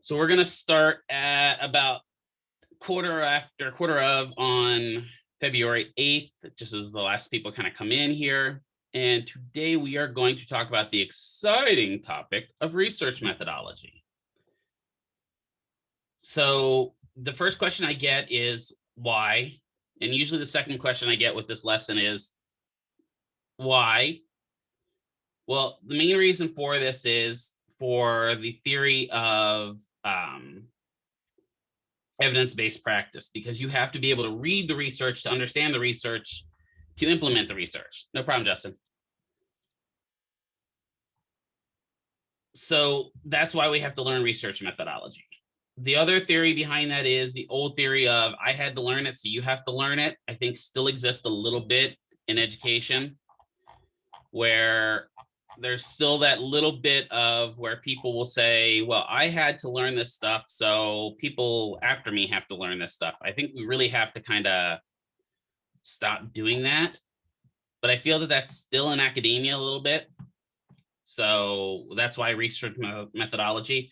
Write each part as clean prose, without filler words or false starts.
So we're going to start at about quarter of on February 8th, just as the last people kind of come in here. And today we are going to talk about the exciting topic of research methodology. So the first question I get is why? And usually the second question I get with this lesson is why? Well, the main reason for this is for the theory of evidence-based practice, because you have to be able to read the research to understand the research, to implement the research. No problem, Justin. So that's why we have to learn research methodology. The other theory behind that is the old theory of I had to learn it, so you have to learn it. I think still exists a little bit in education, where there's still that little bit of where people will say, well, I had to learn this stuff, so people after me have to learn this stuff. I think we really have to kind of stop doing that. But I feel that that's still in academia a little bit. So that's why research methodology.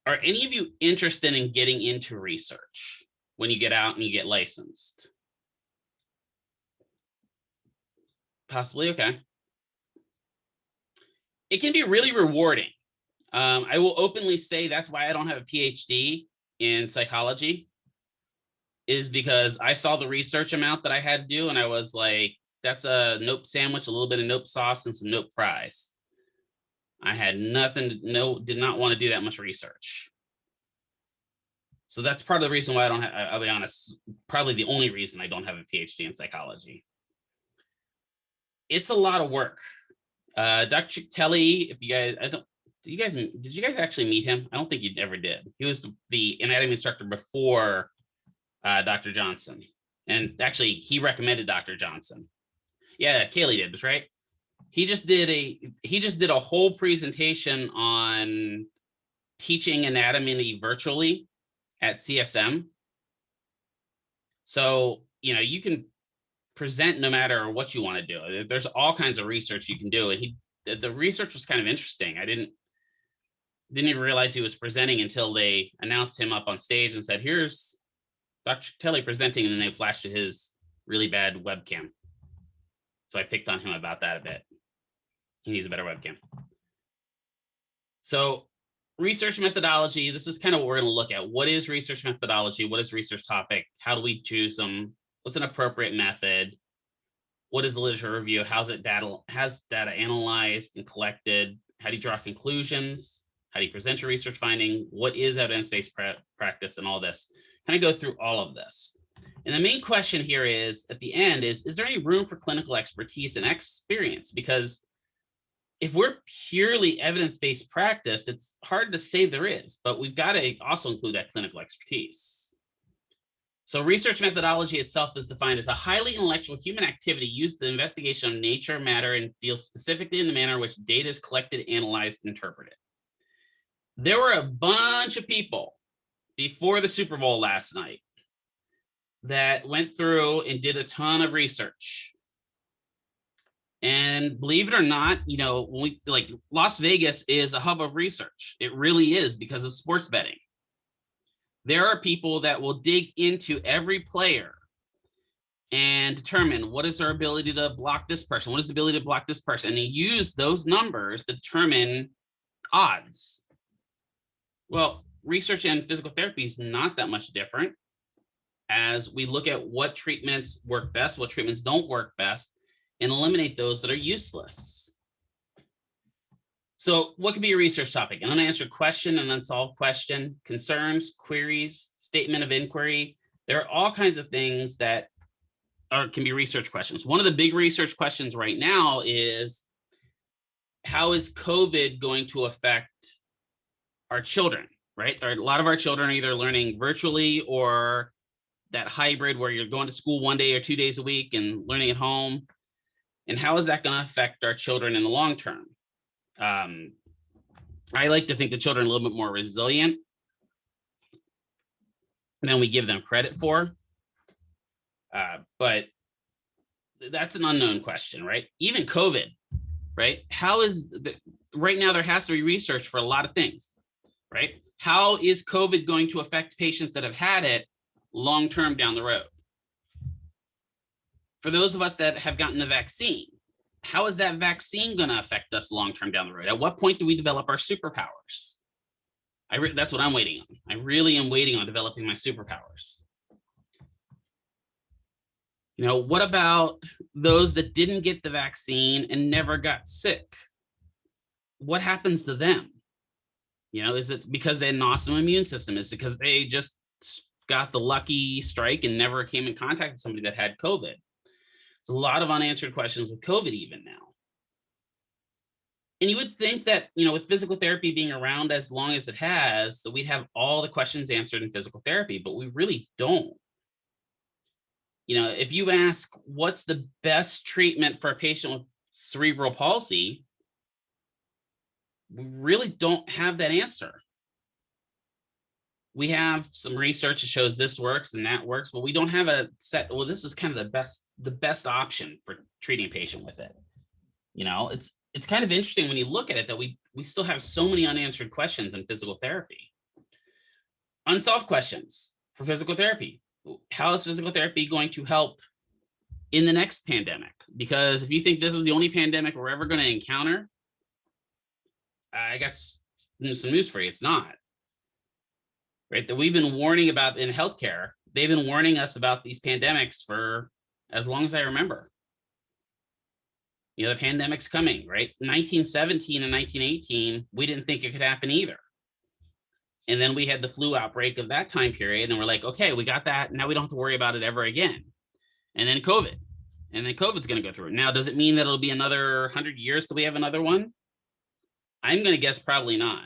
Are any of you interested in getting into research when you get out and you get licensed? Possibly, okay. It can be really rewarding. I will openly say that's why I don't have a PhD in psychology, is because I saw the research amount that I had to do and I was like, that's a nope sandwich, a little bit of nope sauce and some nope fries. I had nothing, did not want to do that much research. So that's part of the reason why I don't have, I'll be honest, probably the only reason I don't have a PhD in psychology. It's a lot of work. Dr. Telly, if you guys, did you guys actually meet him? I don't think you ever did. He was the anatomy instructor before Dr. Johnson. And actually, he recommended Dr. Johnson. Yeah, Kaylee did, right? He just did a whole presentation on teaching anatomy virtually at CSM. So, you know, you can present no matter what you want to do. There's all kinds of research you can do. And the research was kind of interesting. I didn't even realize he was presenting until they announced him up on stage and said, here's Dr. Telly presenting, and then they flashed to his really bad webcam. So I picked on him about that a bit. He needs a better webcam. So research methodology, this is kind of what we're going to look at. What is research methodology? What is research topic? How do we choose them? What's an appropriate method? What is the literature review? Has data analyzed and collected? How do you draw conclusions? How do you present your research finding? What is evidence-based practice and all this? Kind of go through all of this. And the main question here is, at the end, is there any room for clinical expertise and experience? Because if we're purely evidence-based practice, it's hard to say there is, but we've got to also include that clinical expertise. So research methodology itself is defined as a highly intellectual human activity used in the investigation of nature, matter, and deals specifically in the manner in which data is collected, analyzed, and interpreted. There were a bunch of people before the Super Bowl last night that went through and did a ton of research. And believe it or not, you know, when we like Las Vegas is a hub of research. It really is because of sports betting. There are people that will dig into every player and determine what is their ability to block this person, what is the ability to block this person, and they use those numbers to determine odds. Well, research in physical therapy is not that much different, as we look at what treatments work best, what treatments don't work best, and eliminate those that are useless. So what could be a research topic? I'm going to answer question and unsolved question, concerns, queries, statement of inquiry. There are all kinds of things that can be research questions. One of the big research questions right now is, how is COVID going to affect our children, right? A lot of our children are either learning virtually or that hybrid where you're going to school 1 day or 2 days a week and learning at home. And how is that going to affect our children in the long term? I like to think the children are a little bit more resilient than we give them credit for. But that's an unknown question, right? Even COVID, right? How is right now there has to be research for a lot of things. right? How is COVID going to affect patients that have had it long-term down the road? For those of us that have gotten the vaccine, how is that vaccine going to affect us long-term down the road? At what point do we develop our superpowers? That's what I'm waiting on. I really am waiting on developing my superpowers. What about those that didn't get the vaccine and never got sick? What happens to them? Is it because they had an awesome immune system? Is it because they just got the lucky strike and never came in contact with somebody that had COVID? It's a lot of unanswered questions with COVID even now. And you would think that, with physical therapy being around as long as it has, so we'd have all the questions answered in physical therapy, but we really don't. If you ask what's the best treatment for a patient with cerebral palsy, we really don't have that answer. We have some research that shows this works and that works, but we don't have a set, well, this is kind of the best option for treating a patient with it. It's kind of interesting when you look at it that we still have so many unanswered questions in physical therapy. Unsolved questions for physical therapy. How is physical therapy going to help in the next pandemic? Because if you think this is the only pandemic we're ever going to encounter, I got some news for you. It's not. Right? That we've been warning about in healthcare. They've been warning us about these pandemics for as long as I remember. The pandemic's coming, right? 1917 and 1918, we didn't think it could happen either. And then we had the flu outbreak of that time period, and we're like, okay, we got that. Now we don't have to worry about it ever again. And then COVID. And then COVID's going to go through. Now, does it mean that it'll be another 100 years till we have another one? I'm going to guess probably not.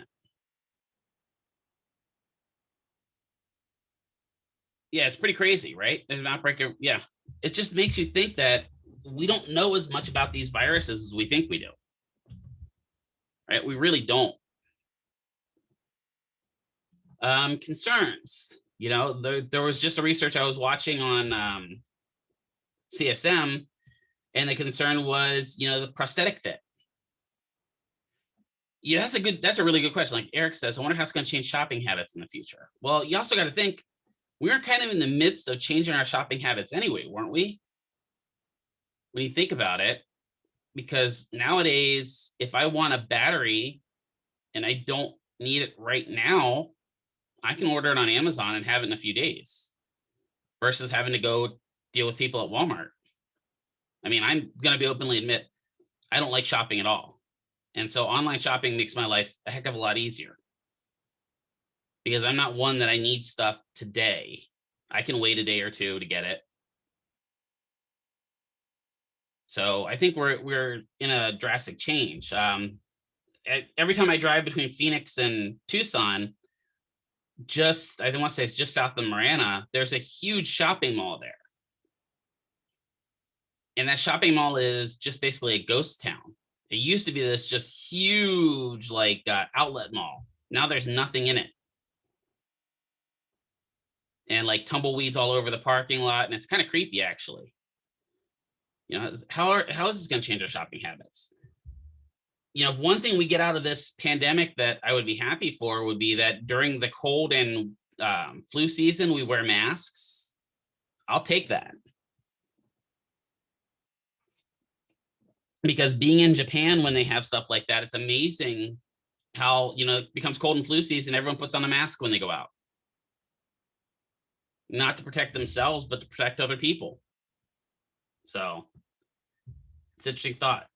Yeah, it's pretty crazy, right? An outbreak, yeah. It just makes you think that we don't know as much about these viruses as we think we do. Right? We really don't. Concerns. There was just a research I was watching on CSM, and the concern was, the prosthetic fit. Yeah, that's a really good question. Like Eric says, I wonder how it's going to change shopping habits in the future. Well, you also got to think, we were kind of in the midst of changing our shopping habits anyway, weren't we? When you think about it, because nowadays, if I want a battery and I don't need it right now, I can order it on Amazon and have it in a few days versus having to go deal with people at Walmart. I mean, I'm going to be openly admit, I don't like shopping at all. And so online shopping makes my life a heck of a lot easier because I'm not one that I need stuff today. I can wait a day or two to get it. So I think we're in a drastic change. Every time I drive between Phoenix and Tucson, I want to say it's just south of Marana, there's a huge shopping mall there. And that shopping mall is just basically a ghost town. It used to be this just huge outlet mall. Now there's nothing in it. And tumbleweeds all over the parking lot. And it's kind of creepy, actually. How is this going to change our shopping habits? If one thing we get out of this pandemic that I would be happy for would be that during the cold and flu season, we wear masks. I'll take that. Because being in Japan when they have stuff like that, it's amazing how, it becomes cold and flu season, everyone puts on a mask when they go out. Not to protect themselves, but to protect other people. So it's an interesting thought.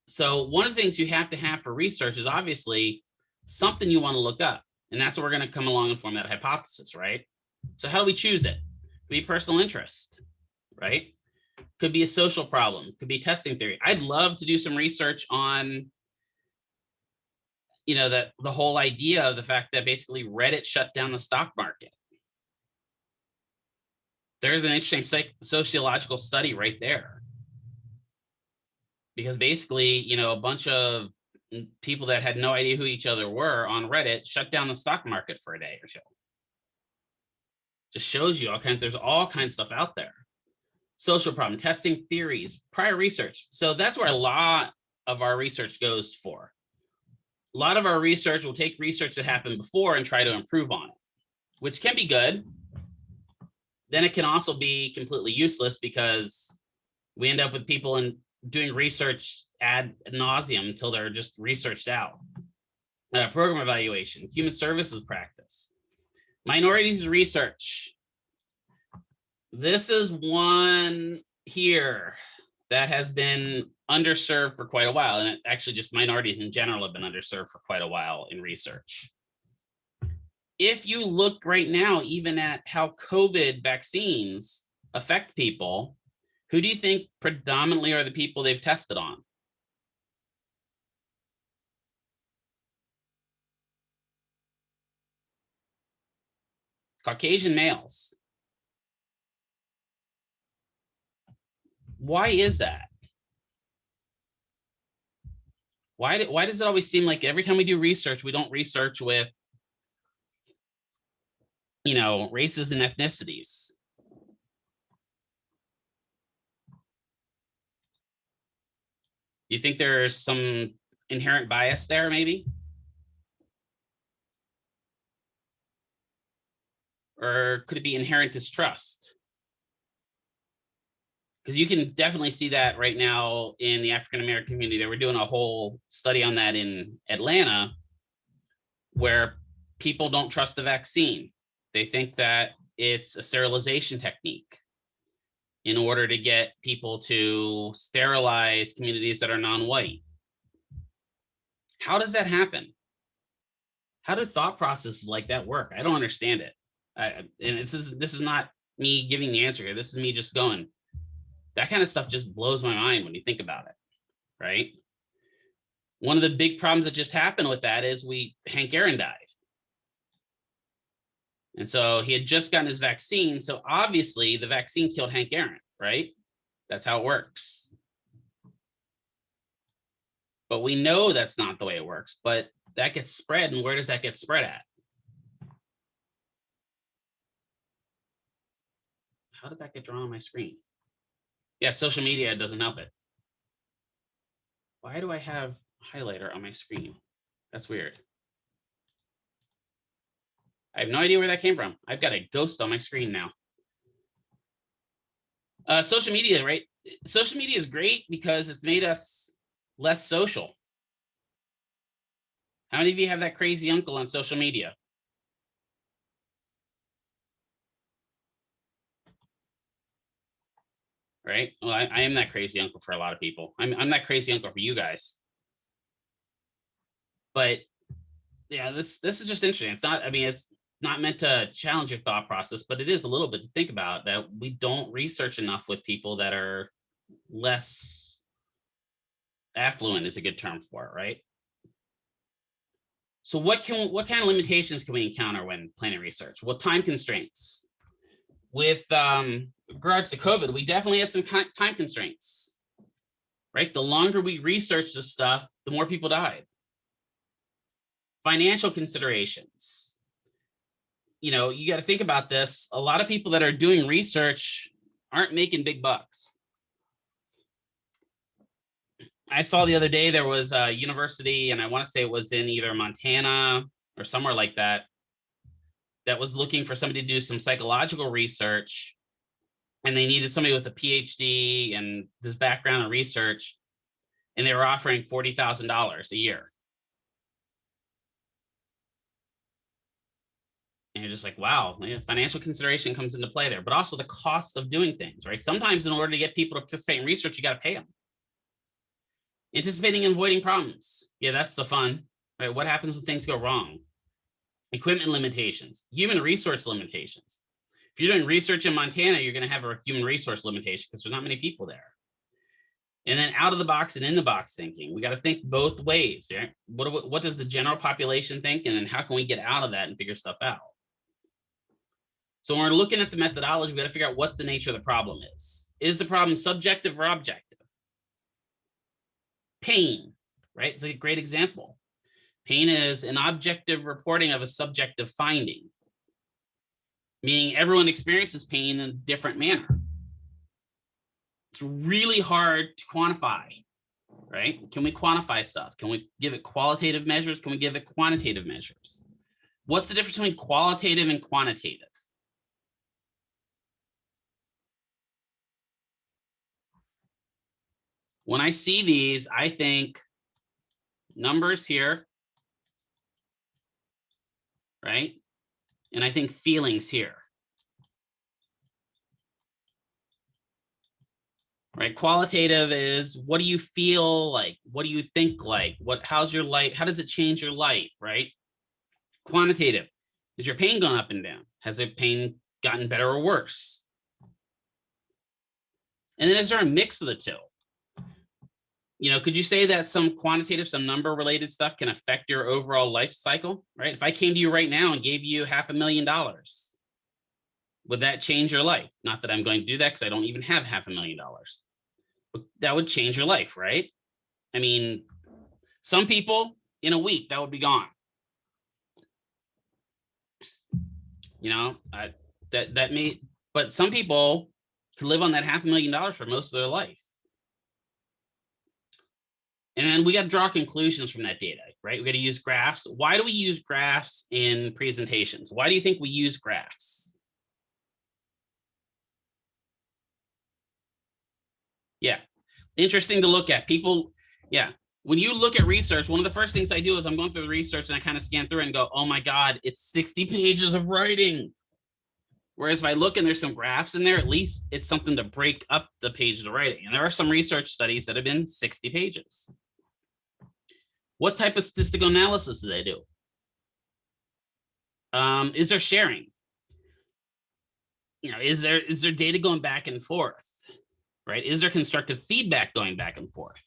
So one of the things you have to have for research is obviously something you want to look up. And that's what we're going to come along and form that hypothesis, right? So how do we choose it? Could be personal interest, right? Could be a social problem, could be testing theory. I'd love to do some research on, that the whole idea of the fact that basically Reddit shut down the stock market. There's an interesting sociological study right there. Because basically, a bunch of people that had no idea who each other were on Reddit shut down the stock market for a day or two. Just shows you there's all kinds of stuff out there. Social problem, testing theories, prior research. So that's where a lot of our research goes for. A lot of our research will take research that happened before and try to improve on it, which can be good. Then it can also be completely useless because we end up with people doing research ad nauseum until they're just researched out. Program evaluation, human services practice, minorities research. This is one here that has been underserved for quite a while. And actually just minorities in general have been underserved for quite a while in research. If you look right now, even at how COVID vaccines affect people, who do you think predominantly are the people they've tested on? Caucasian males. Why is that? Why does it always seem like every time we do research, we don't research with, races and ethnicities? Do you think there's some inherent bias there, maybe? Or could it be inherent distrust? Because you can definitely see that right now in the African-American community. They were doing a whole study on that in Atlanta, where people don't trust the vaccine. They think that it's a sterilization technique in order to get people to sterilize communities that are non-white. How does that happen? How do thought processes like that work? I don't understand it. And this is not me giving the answer here. This is me just going, that kind of stuff just blows my mind when you think about it, right? One of the big problems that just happened with that is Hank Aaron died. And so he had just gotten his vaccine. So obviously the vaccine killed Hank Aaron, right? That's how it works. But we know that's not the way it works, but that gets spread. And where does that get spread at? How did that get drawn on my screen? Yeah, social media doesn't help it. Why do I have highlighter on my screen? That's weird. I have no idea where that came from. I've got a ghost on my screen now. Social media, right? Social media is great because it's made us less social. How many of you have that crazy uncle on social media? Right? Well, I am that crazy uncle for a lot of people. I'm that crazy uncle for you guys. But yeah, this is just interesting. It's not, it's not meant to challenge your thought process, but it is a little bit to think about, that we don't research enough with people that are less affluent, is a good term for it, right? So what kind of limitations can we encounter when planning research? Well, time constraints. With regards to COVID, we definitely had some time constraints, right? The longer we research this stuff, the more people died. Financial considerations. You got to think about this. A lot of people that are doing research aren't making big bucks. I saw the other day there was a university, and I want to say it was in either Montana or somewhere like that, that was looking for somebody to do some psychological research, and they needed somebody with a PhD and this background in research, and they were offering $40,000 a year. And you're just like, wow, financial consideration comes into play there, but also the cost of doing things, right? Sometimes in order to get people to participate in research, you got to pay them. Anticipating and avoiding problems. Yeah, that's the fun, right? What happens when things go wrong? Equipment limitations, human resource limitations. If you're doing research in Montana, you're going to have a human resource limitation because there's not many people there. And then out of the box and in the box thinking. We got to think both ways, right? What does the general population think? And then how can we get out of that and figure stuff out? So when we're looking at the methodology, we got to figure out what the nature of the problem is. Is the problem subjective or objective? Pain, right? It's a great example. Pain is an objective reporting of a subjective finding, meaning everyone experiences pain in a different manner. It's really hard to quantify. right? Can we quantify stuff? Can we give it qualitative measures? Can we give it quantitative measures? What's the difference between qualitative and quantitative? When I see these, I think numbers here, right? And I think feelings here. Right? Qualitative is, what do you feel like? What do you think like? How's your life? How does it change your life, right? Quantitative, is your pain going up and down? Has the pain gotten better or worse? And then is there a mix of the two? Could you say that some quantitative, some number related stuff can affect your overall life cycle, right? If I came to you right now and gave you $500,000, would that change your life? Not that I'm going to do that because I don't even have $500,000. But that would change your life, right? I mean, some people in a week, that would be gone. That may, but some people could live on that $500,000 for most of their life. And then we got to draw conclusions from that data, right? We got to use graphs. Why do we use graphs in presentations? Why do you think we use graphs? Yeah, interesting to look at. People, yeah. When you look at research, one of the first things I do is I'm going through the research and I kind of scan through it and go, oh my God, it's 60 pages of writing. Whereas if I look and there's some graphs in there, at least it's something to break up the pages of writing. And there are some research studies that have been 60 pages. What type of statistical analysis do they do? Is there sharing? Is there data going back and forth, right? Is there constructive feedback going back and forth?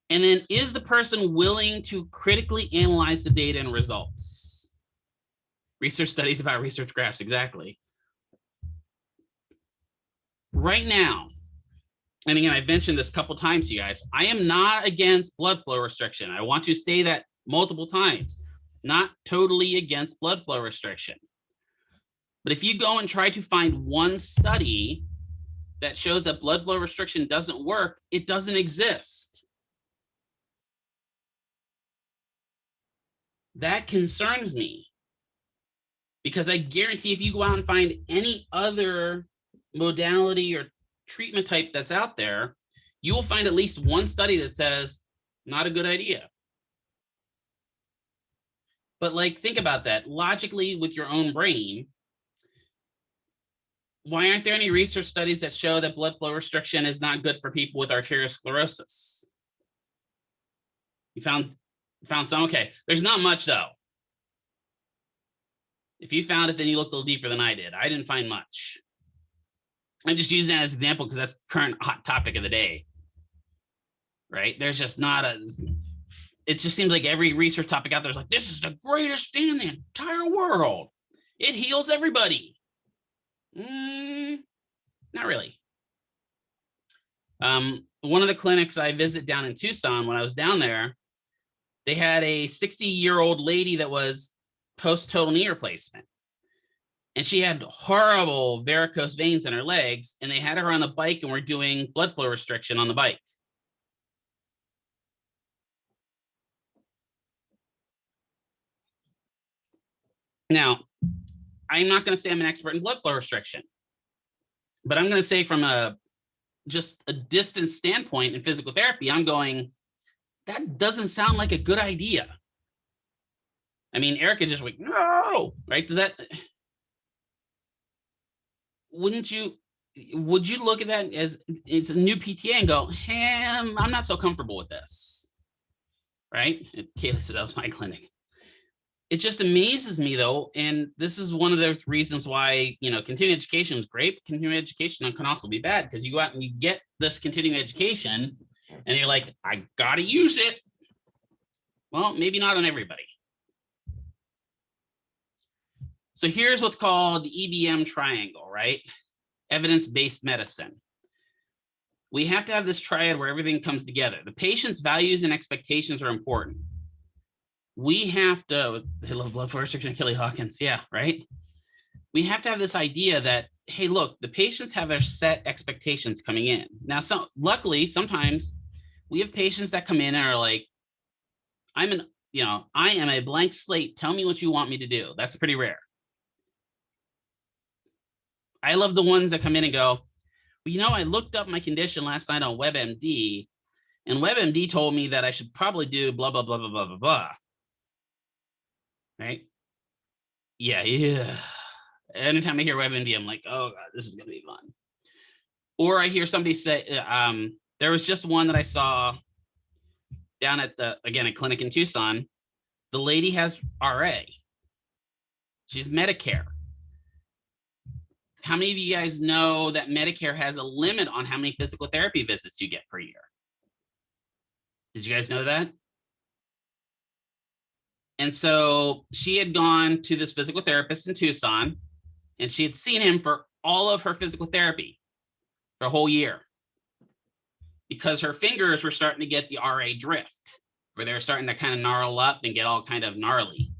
And then is the person willing to critically analyze the data and results? Research studies about research graphs, exactly. Right now, and again, I've mentioned this a couple times to you guys, I am not against blood flow restriction. I want to say that multiple times, not totally against blood flow restriction. But if you go and try to find one study that shows that blood flow restriction doesn't work, it doesn't exist. That concerns me, because I guarantee if you go out and find any other modality or treatment type that's out there, you will find at least one study that says not a good idea. But think about that logically with your own brain. Why aren't there any research studies that show that blood flow restriction is not good for people with arteriosclerosis? You found some? Okay, there's not much though. If you found it, then you looked a little deeper than I did. I didn't find much. I'm just using that as an example because that's the current hot topic of the day, right? There's just not it just seems like every research topic out there is like, this is the greatest thing in the entire world. It heals everybody. Not really. One of the clinics I visit down in Tucson, when I was down there, they had a 60-year-old lady that was post-total knee replacement. And she had horrible varicose veins in her legs, and they had her on the bike and were doing blood flow restriction on the bike. Now, I'm not going to say I'm an expert in blood flow restriction, but I'm going to say from just a distance standpoint in physical therapy, I'm going, that doesn't sound like a good idea. I mean, Erica just went, no, right? Would you look at that as it's a new PTA and go, I'm not so comfortable with this, right? Kayla said that was my clinic. It just amazes me though, and this is one of the reasons why, continuing education is great, but continuing education can also be bad, because you go out and you get this continuing education and you're like, I gotta use it. Well, maybe not on everybody. So here's what's called the EBM triangle, right? Evidence-based medicine. We have to have this triad where everything comes together. The patient's values and expectations are important. We have to, they love blood flow restriction, Kelly Hawkins. Yeah, right? We have to have this idea that, hey, look, the patients have their set expectations coming in. Now, luckily, sometimes We have patients that come in and are like, I am a blank slate. Tell me what you want me to do. That's pretty rare. I love the ones that come in and go, well, I looked up my condition last night on WebMD, and WebMD told me that I should probably do blah, blah, blah, blah, blah, blah, blah. Right? Yeah. Anytime I hear WebMD, I'm like, oh, God, this is going to be fun. Or I hear somebody say, there was just one that I saw down at a clinic in Tucson. The lady has RA. She's Medicare. How many of you guys know that Medicare has a limit on how many physical therapy visits you get per year? Did you guys know that? And so she had gone to this physical therapist in Tucson, and she had seen him for all of her physical therapy for a whole year, because her fingers were starting to get the RA drift, where they were starting to kind of gnarl up and get all kind of gnarly.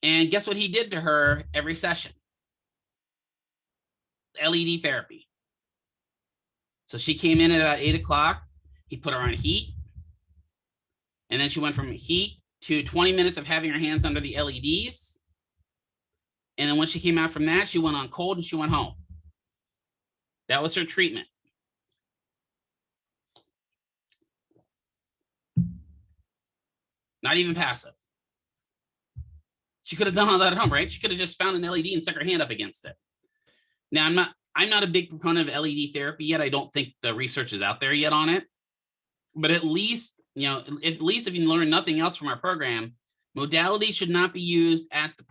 And guess what he did to her every session? LED therapy. So she came in at about 8 o'clock. He put her on heat. And then she went from heat to 20 minutes of having her hands under the LEDs. And then when she came out from that, she went on cold and she went home. That was her treatment. Not even passive. She could have done all that at home, right? She could have just found an LED and stuck her hand up against it. Now, I'm not a big proponent of LED therapy yet. I don't think the research is out there yet on it. But at least if you learn nothing else from our program, modality should not be used as the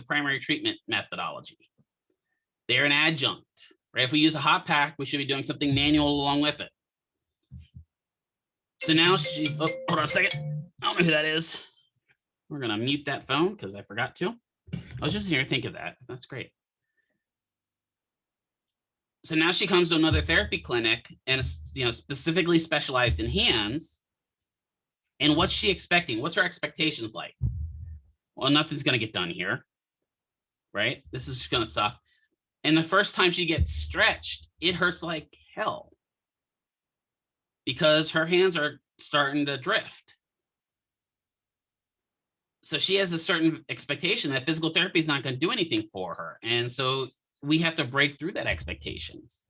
primary treatment methodology. They're an adjunct, right? If we use a hot pack, we should be doing something manual along with it. So now she's, hold on a second. I don't know who that is. We're going to mute that phone because I forgot to. I was just here to think of that. That's great. So now she comes to another therapy clinic and specifically specialized in hands. And what's she expecting? What's her expectations like? Well, nothing's going to get done here, right? This is just going to suck. And the first time she gets stretched, it hurts like hell because her hands are starting to drift. So she has a certain expectation that physical therapy is not going to do anything for her. And so we have to break through that expectations.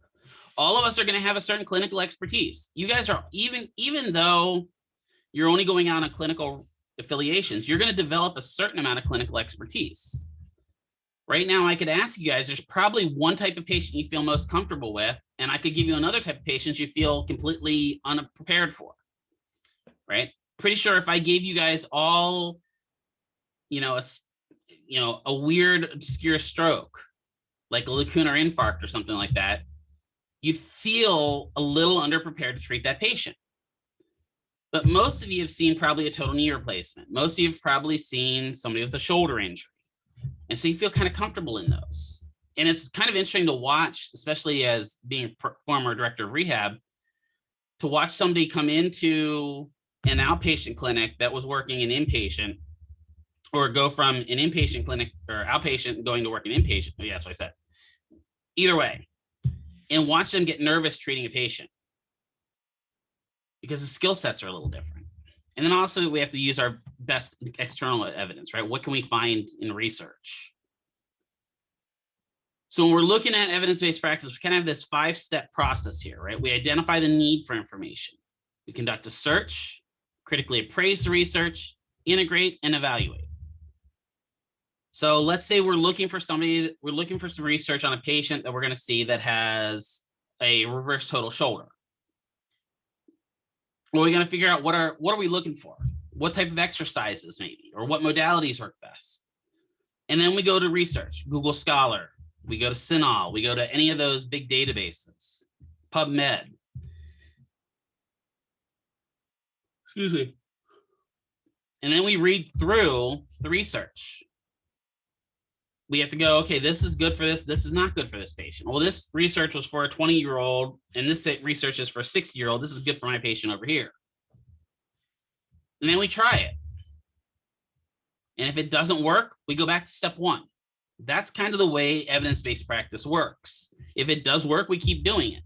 All of us are going to have a certain clinical expertise. You guys are, even though you're only going out on clinical affiliations, you're going to develop a certain amount of clinical expertise. Right now, I could ask you guys, there's probably one type of patient you feel most comfortable with, and I could give you another type of patient you feel completely unprepared for, right? Pretty sure if I gave you guys all, a weird obscure stroke, like a lacunar infarct or something like that, you'd feel a little underprepared to treat that patient. But most of you have seen probably a total knee replacement. Most of you have probably seen somebody with a shoulder injury. And so you feel kind of comfortable in those. And it's kind of interesting to watch, especially as being a former director of rehab, to watch somebody come into an outpatient clinic that was working an inpatient, or go from an inpatient clinic or outpatient going to work in inpatient. Yeah, that's what I said. Either way, and watch them get nervous treating a patient because the skill sets are a little different. And then also we have to use our best external evidence, right? What can we find in research? So when we're looking at evidence-based practice, we kind of have this 5-step process here, right? We identify the need for information. We conduct a search, critically appraise the research, integrate, and evaluate. So let's say we're looking for some research on a patient that we're going to see that has a reverse total shoulder. Well, we're going to figure out what are we looking for? What type of exercises maybe, or what modalities work best? And then we go to research, Google Scholar, we go to CINAHL, we go to any of those big databases, PubMed. Excuse me. And then we read through the research. We have to go, okay, this is good for this. This is not good for this patient. Well, this research was for a 20-year-old, and this research is for a 60-year-old. This is good for my patient over here. And then we try it. And if it doesn't work, we go back to step 1. That's kind of the way evidence-based practice works. If it does work, we keep doing it.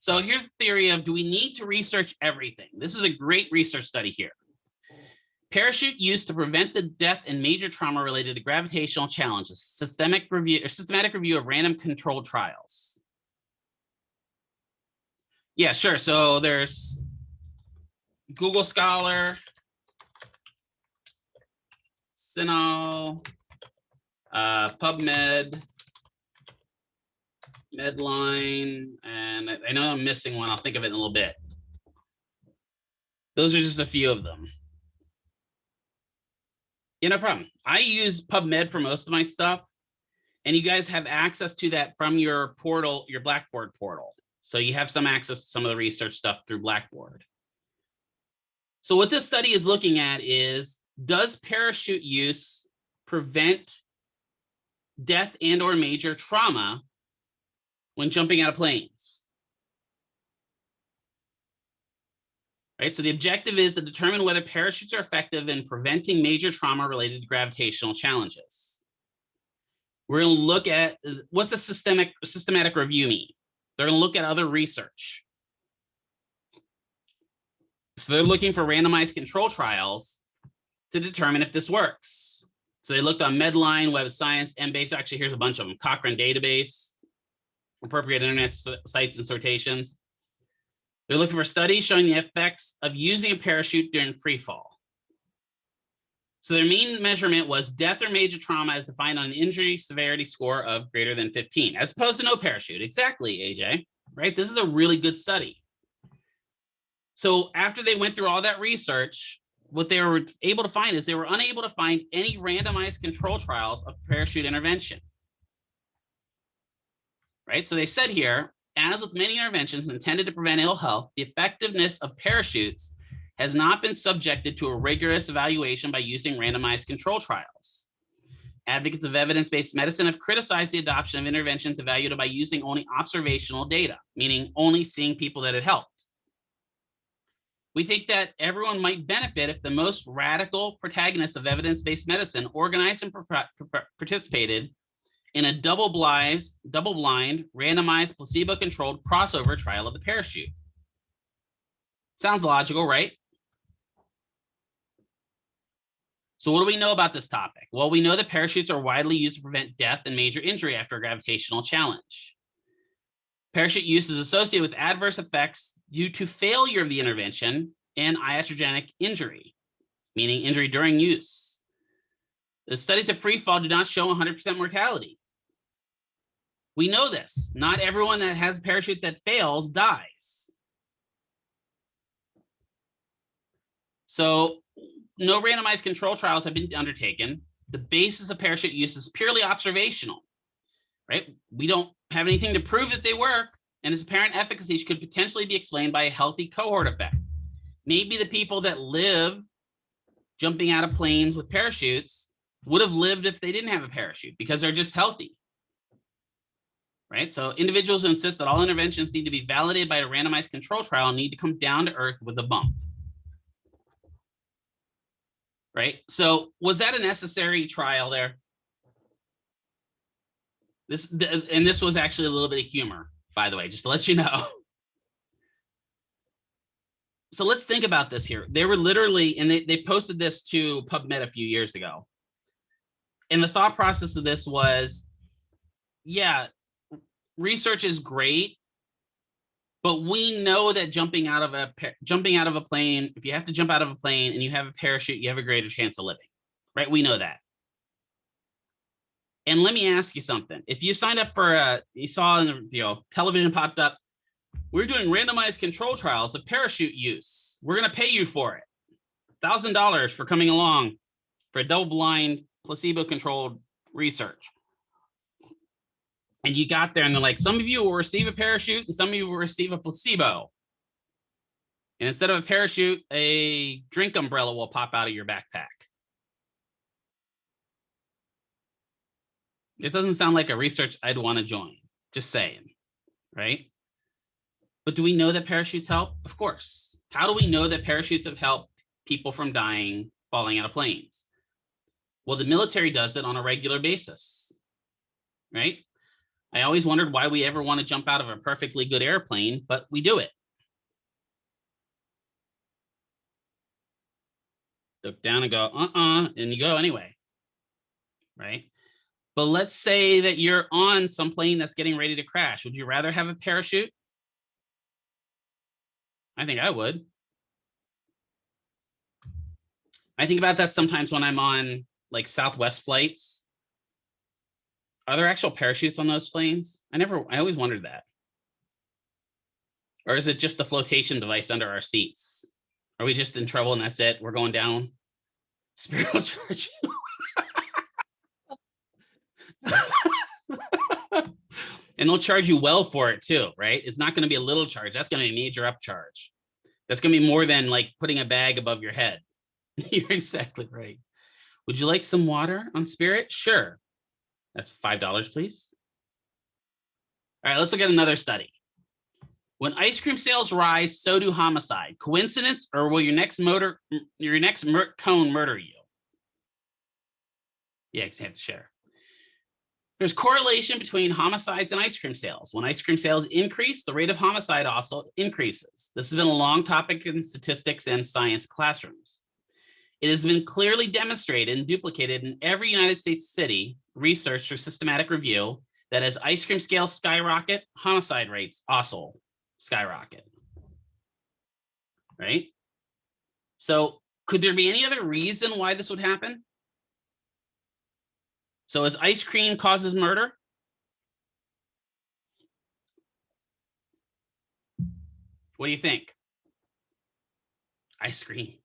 So here's the theory of, do we need to research everything? This is a great research study here. Parachute use to prevent the death and major trauma related to gravitational challenges. Systematic review of random controlled trials. Yeah, sure. So there's Google Scholar, CINAHL, PubMed, Medline, and I know I'm missing one. I'll think of it in a little bit. Those are just a few of them. Yeah, no problem. I use PubMed for most of my stuff, and you guys have access to that from your portal, your Blackboard portal. So you have some access to some of the research stuff through Blackboard. So what this study is looking at is, does parachute use prevent death and or major trauma when jumping out of planes? Right, so the objective is to determine whether parachutes are effective in preventing major trauma related to gravitational challenges. We're going to look at, what's a systematic review mean? They're going to look at other research. So they're looking for randomized control trials to determine if this works. So they looked on Medline, Web of Science, Embase. Actually, here's a bunch of them. Cochrane Database, appropriate internet sites and sortations. They're looking for studies showing the effects of using a parachute during free fall. So their main measurement was death or major trauma as defined on an injury severity score of greater than 15, as opposed to no parachute. Exactly, AJ, right? This is a really good study. So after they went through all that research, what they were able to find is they were unable to find any randomized control trials of parachute intervention. Right? So they said here, as with many interventions intended to prevent ill health, the effectiveness of parachutes has not been subjected to a rigorous evaluation by using randomized control trials. Advocates of evidence-based medicine have criticized the adoption of interventions evaluated by using only observational data, meaning only seeing people that it helped. We think that everyone might benefit if the most radical protagonists of evidence-based medicine organized and participated in a double-blind, randomized, placebo-controlled crossover trial of the parachute. Sounds logical, right? So what do we know about this topic? Well, we know that parachutes are widely used to prevent death and major injury after a gravitational challenge. Parachute use is associated with adverse effects due to failure of the intervention and iatrogenic injury, meaning injury during use. The studies of free fall do not show 100% mortality. We know this. Not everyone that has a parachute that fails dies. So no randomized control trials have been undertaken. The basis of parachute use is purely observational, right? We don't have anything to prove that they work, and its apparent efficacy could potentially be explained by a healthy cohort effect. Maybe the people that live jumping out of planes with parachutes would have lived if they didn't have a parachute because they're just healthy. Right? So individuals who insist that all interventions need to be validated by a randomized control trial need to come down to earth with a bump. Right? So was that a necessary trial there? This was actually a little bit of humor, by the way, just to let you know. So let's think about this here. They were literally, and they posted this to PubMed a few years ago. And the thought process of this was, yeah, research is great, but we know that jumping out of a plane, if you have to jump out of a plane and you have a parachute, you have a greater chance of living, right? We know that. And let me ask you something. If you signed up for you saw in the television popped up, we're doing randomized control trials of parachute use. We're going to pay you for it. $1,000 for coming along for a double-blind, placebo-controlled research. And you got there and they're like, some of you will receive a parachute and some of you will receive a placebo. And instead of a parachute, a drink umbrella will pop out of your backpack. It doesn't sound like a research I'd want to join, just saying, right? But do we know that parachutes help? Of course. How do we know that parachutes have helped people from dying falling out of planes? Well, the military does it on a regular basis, right? I always wondered why we ever want to jump out of a perfectly good airplane, but we do it. Look down and go, and you go anyway, right? But let's say that you're on some plane that's getting ready to crash. Would you rather have a parachute? I think I would. I think about that sometimes when I'm on like Southwest flights. Are there actual parachutes on those planes? I always wondered that. Or is it just the flotation device under our seats? Are we just in trouble and that's it? We're going down. Spirit will charge you. And they'll charge you well for it too, right? It's not going to be a little charge. That's going to be a major upcharge. That's going to be more than like putting a bag above your head. You're exactly right. Would you like some water on Spirit? Sure. That's $5, please. All right, let's look at another study. When ice cream sales rise, so do homicide. Coincidence, or will your next cone murder you? Yeah, because I have to share. There's correlation between homicides and ice cream sales. When ice cream sales increase, the rate of homicide also increases. This has been a long topic in statistics and science classrooms. It has been clearly demonstrated and duplicated in every United States city, research through systematic review, that as ice cream scales skyrocket, homicide rates also skyrocket, right? So could there be any other reason why this would happen? So as ice cream causes murder? What do you think? Ice cream.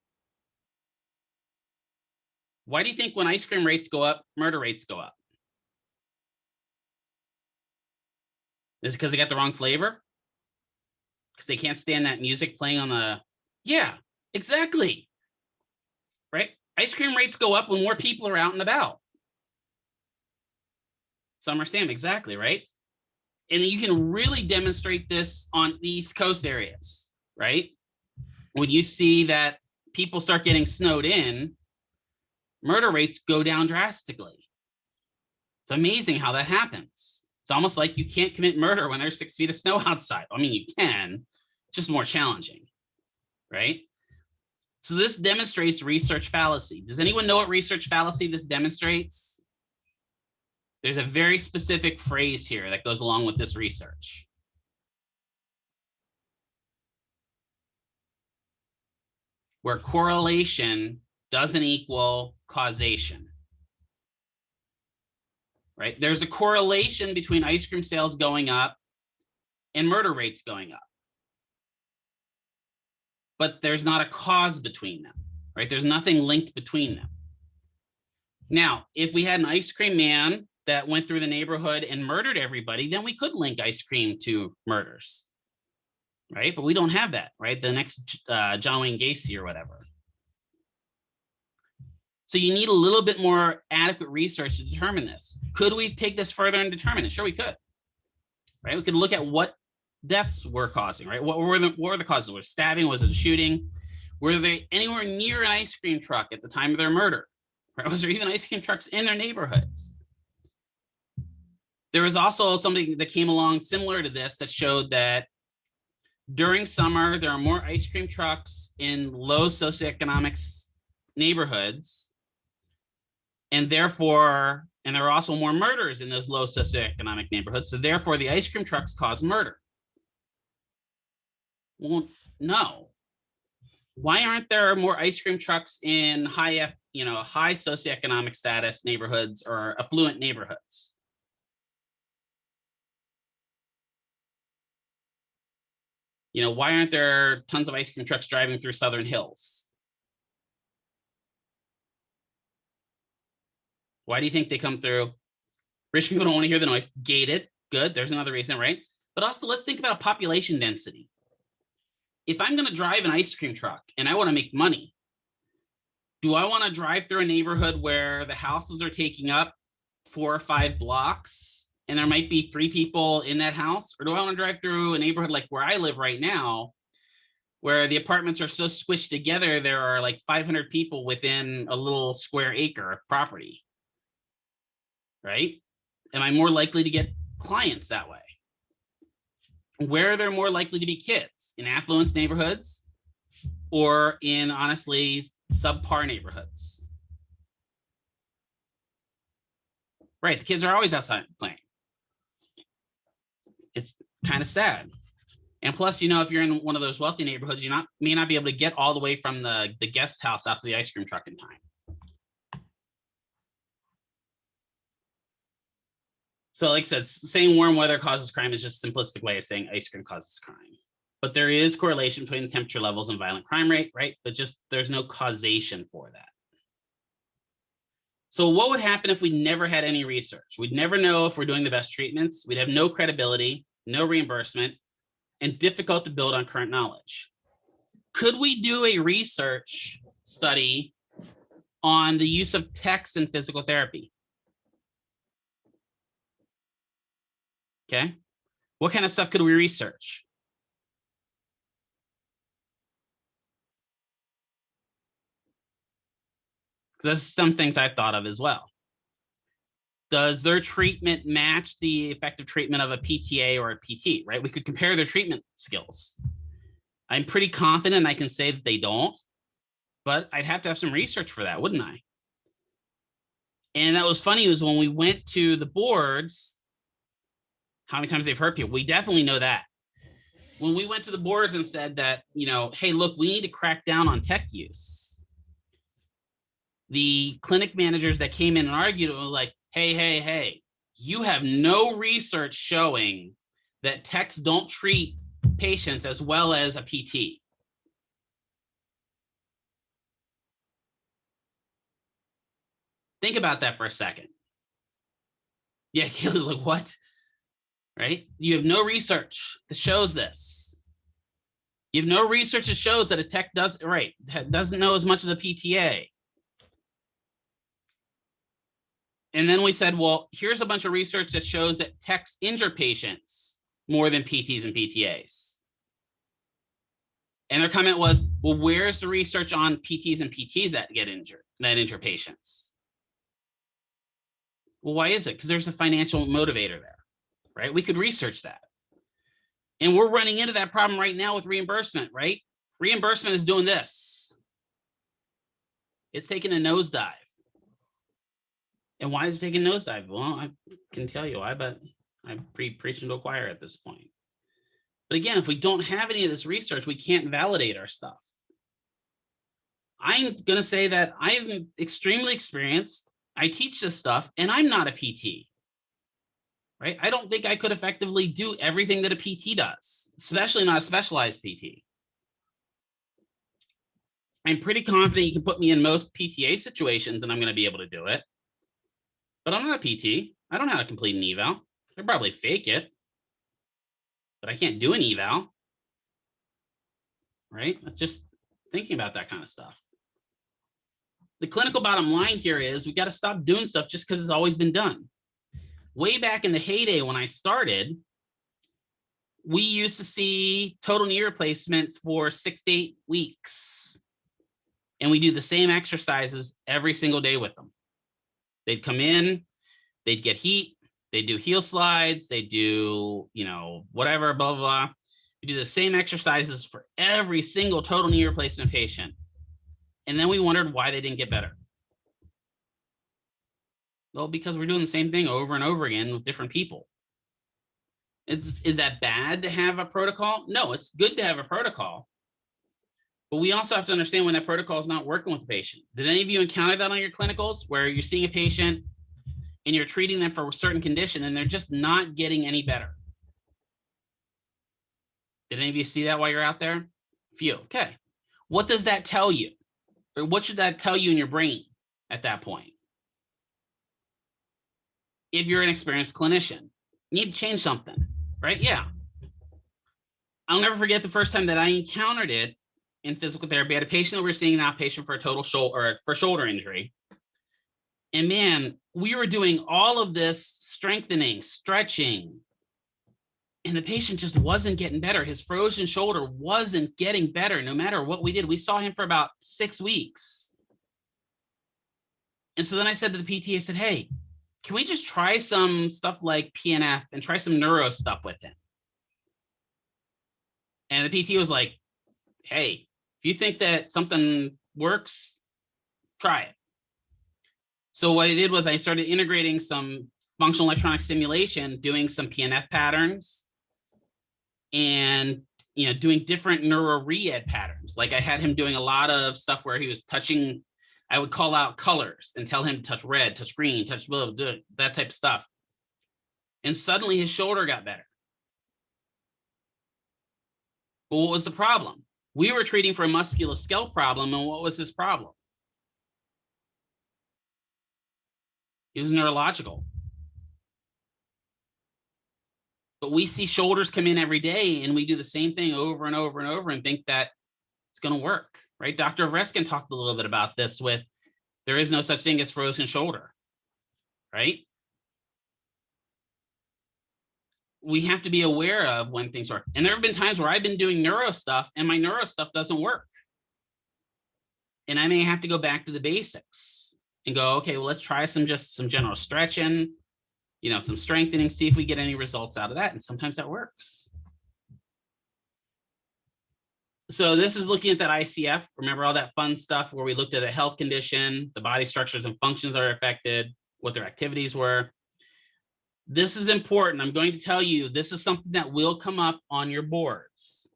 Why do you think when ice cream rates go up, murder rates go up? Is it because they got the wrong flavor? Because they can't stand that music playing on the... Yeah, exactly. Right? Ice cream rates go up when more people are out and about. Summer Sam, exactly, right? And you can really demonstrate this on the East Coast areas, right? When you see that people start getting snowed in, murder rates go down drastically. It's amazing how that happens. It's almost like you can't commit murder when there's 6 feet of snow outside. I mean, you can, just more challenging, right? So this demonstrates research fallacy. Does anyone know what research fallacy this demonstrates? There's a very specific phrase here that goes along with this research. Where correlation doesn't equal causation. Right? There's a correlation between ice cream sales going up and murder rates going up. But there's not a cause between them, right? There's nothing linked between them. Now, if we had an ice cream man that went through the neighborhood and murdered everybody, then we could link ice cream to murders, right? But we don't have that, right? The next John Wayne Gacy or whatever. So you need a little bit more adequate research to determine this. Could we take this further and determine it? Sure, we could, right? We could look at what deaths were causing, right? What were the causes? Was it stabbing? Was it a shooting? Were they anywhere near an ice cream truck at the time of their murder? Right? Was there even ice cream trucks in their neighborhoods? There was also something that came along similar to this that showed that during summer, there are more ice cream trucks in low socioeconomic neighborhoods. And therefore, and there are also more murders in those low socioeconomic neighborhoods. So therefore, the ice cream trucks cause murder. Well, no. Why aren't there more ice cream trucks in high socioeconomic status neighborhoods or affluent neighborhoods? Why aren't there tons of ice cream trucks driving through Southern Hills? Why do you think they come through? Rich people don't want to hear the noise. Gated, good. There's another reason, right? But also, let's think about population density. If I'm going to drive an ice cream truck and I want to make money, do I want to drive through a neighborhood where the houses are taking up 4 or 5 blocks and there might be 3 people in that house? Or do I want to drive through a neighborhood like where I live right now, where the apartments are so squished together, there are like 500 people within a little square acre of property? Right? Am I more likely to get clients that way. Where they're more likely to be kids, in affluent neighborhoods or in, honestly, subpar neighborhoods. Right, the kids are always outside playing. It's kind of sad. And plus, you know, if you're in one of those wealthy neighborhoods, you may not be able to get all the way from the guest house out to the ice cream truck in time. So like I said, saying warm weather causes crime is just a simplistic way of saying ice cream causes crime. But there is correlation between the temperature levels and violent crime rate, right? But just there's no causation for that. So what would happen if we never had any research? We'd never know if we're doing the best treatments. We'd have no credibility, no reimbursement, and difficult to build on current knowledge. Could we do a research study on the use of text in physical therapy? Okay. What kind of stuff could we research? There's some things I've thought of as well. Does their treatment match the effective treatment of a PTA or a PT, right? We could compare their treatment skills. I'm pretty confident I can say that they don't, but I'd have to have some research for that, wouldn't I? And that was funny, was when we went to the boards, how many times they've hurt people. We definitely know that. When we went to the boards and said that, you know, hey, look, we need to crack down on tech use. The clinic managers that came in and argued, it was like, hey, you have no research showing that techs don't treat patients as well as a PT. Think about that for a second. Yeah, Kayla's like, what? Right? You have no research that shows this. You have no research that shows that a tech doesn't know as much as a PTA. And then we said, well, here's a bunch of research that shows that techs injure patients more than PTs and PTAs. And their comment was, well, where's the research on PTs and PTs that get injured, that injure patients? Well, why is it? Because there's a financial motivator there, right? We could research that. And we're running into that problem right now with reimbursement, right? Reimbursement is doing this. It's taking a nosedive. And why is it taking a nosedive? Well, I can tell you why, but I'm preaching to a choir at this point. But again, if we don't have any of this research, we can't validate our stuff. I'm going to say that I'm extremely experienced. I teach this stuff, and I'm not a PT, right? I don't think I could effectively do everything that a PT does, especially not a specialized PT. I'm pretty confident you can put me in most PTA situations, and I'm going to be able to do it. But I'm not a PT. I don't know how to complete an eval. I could probably fake it, but I can't do an eval, right? That's just thinking about that kind of stuff. The clinical bottom line here is we got to stop doing stuff just because it's always been done. Way back in the heyday when I started, we used to see total knee replacements for 6 to 8 weeks. And we do the same exercises every single day with them. They'd come in, they'd get heat, they do heel slides, they do, you know, whatever, blah, blah, blah. We do the same exercises for every single total knee replacement patient. And then we wondered why they didn't get better. Well, because we're doing the same thing over and over again with different people. Is that bad to have a protocol? No, it's good to have a protocol. But we also have to understand when that protocol is not working with the patient. Did any of you encounter that on your clinicals where you're seeing a patient and you're treating them for a certain condition and they're just not getting any better? Did any of you see that while you're out there? Few. Okay. What does that tell you? Or what should that tell you in your brain at that point? If you're an experienced clinician, you need to change something, right? Yeah. I'll never forget the first time that I encountered it in physical therapy. I had a patient that we were seeing, an outpatient for a total shoulder injury. And man, we were doing all of this strengthening, stretching, and the patient just wasn't getting better. His frozen shoulder wasn't getting better no matter what we did. We saw him for about 6 weeks. And so then I said to the PT, I said, hey, can we just try some stuff like PNF and try some neuro stuff with him? And the PT was like, hey, if you think that something works, try it. So what I did was I started integrating some functional electronic stimulation, doing some PNF patterns, and doing different neuro re-ed patterns. Like I had him doing a lot of stuff where he was touching, I would call out colors and tell him to touch red, touch green, touch blue, that type of stuff. And suddenly his shoulder got better. But what was the problem? We were treating for a musculoskeletal problem, and what was his problem? It was neurological. But we see shoulders come in every day, and we do the same thing over and over and over and think that it's going to work, right? Dr. Vreskin talked a little bit about this with there is no such thing as frozen shoulder, right? We have to be aware of when things work. And there have been times where I've been doing neuro stuff and my neuro stuff doesn't work. And I may have to go back to the basics and go, okay, well, let's try some general stretching, some strengthening, see if we get any results out of that. And sometimes that works. So this is looking at that ICF. Remember all that fun stuff where we looked at a health condition, the body structures and functions that are affected, what their activities were. This is important. I'm going to tell you, this is something that will come up on your boards,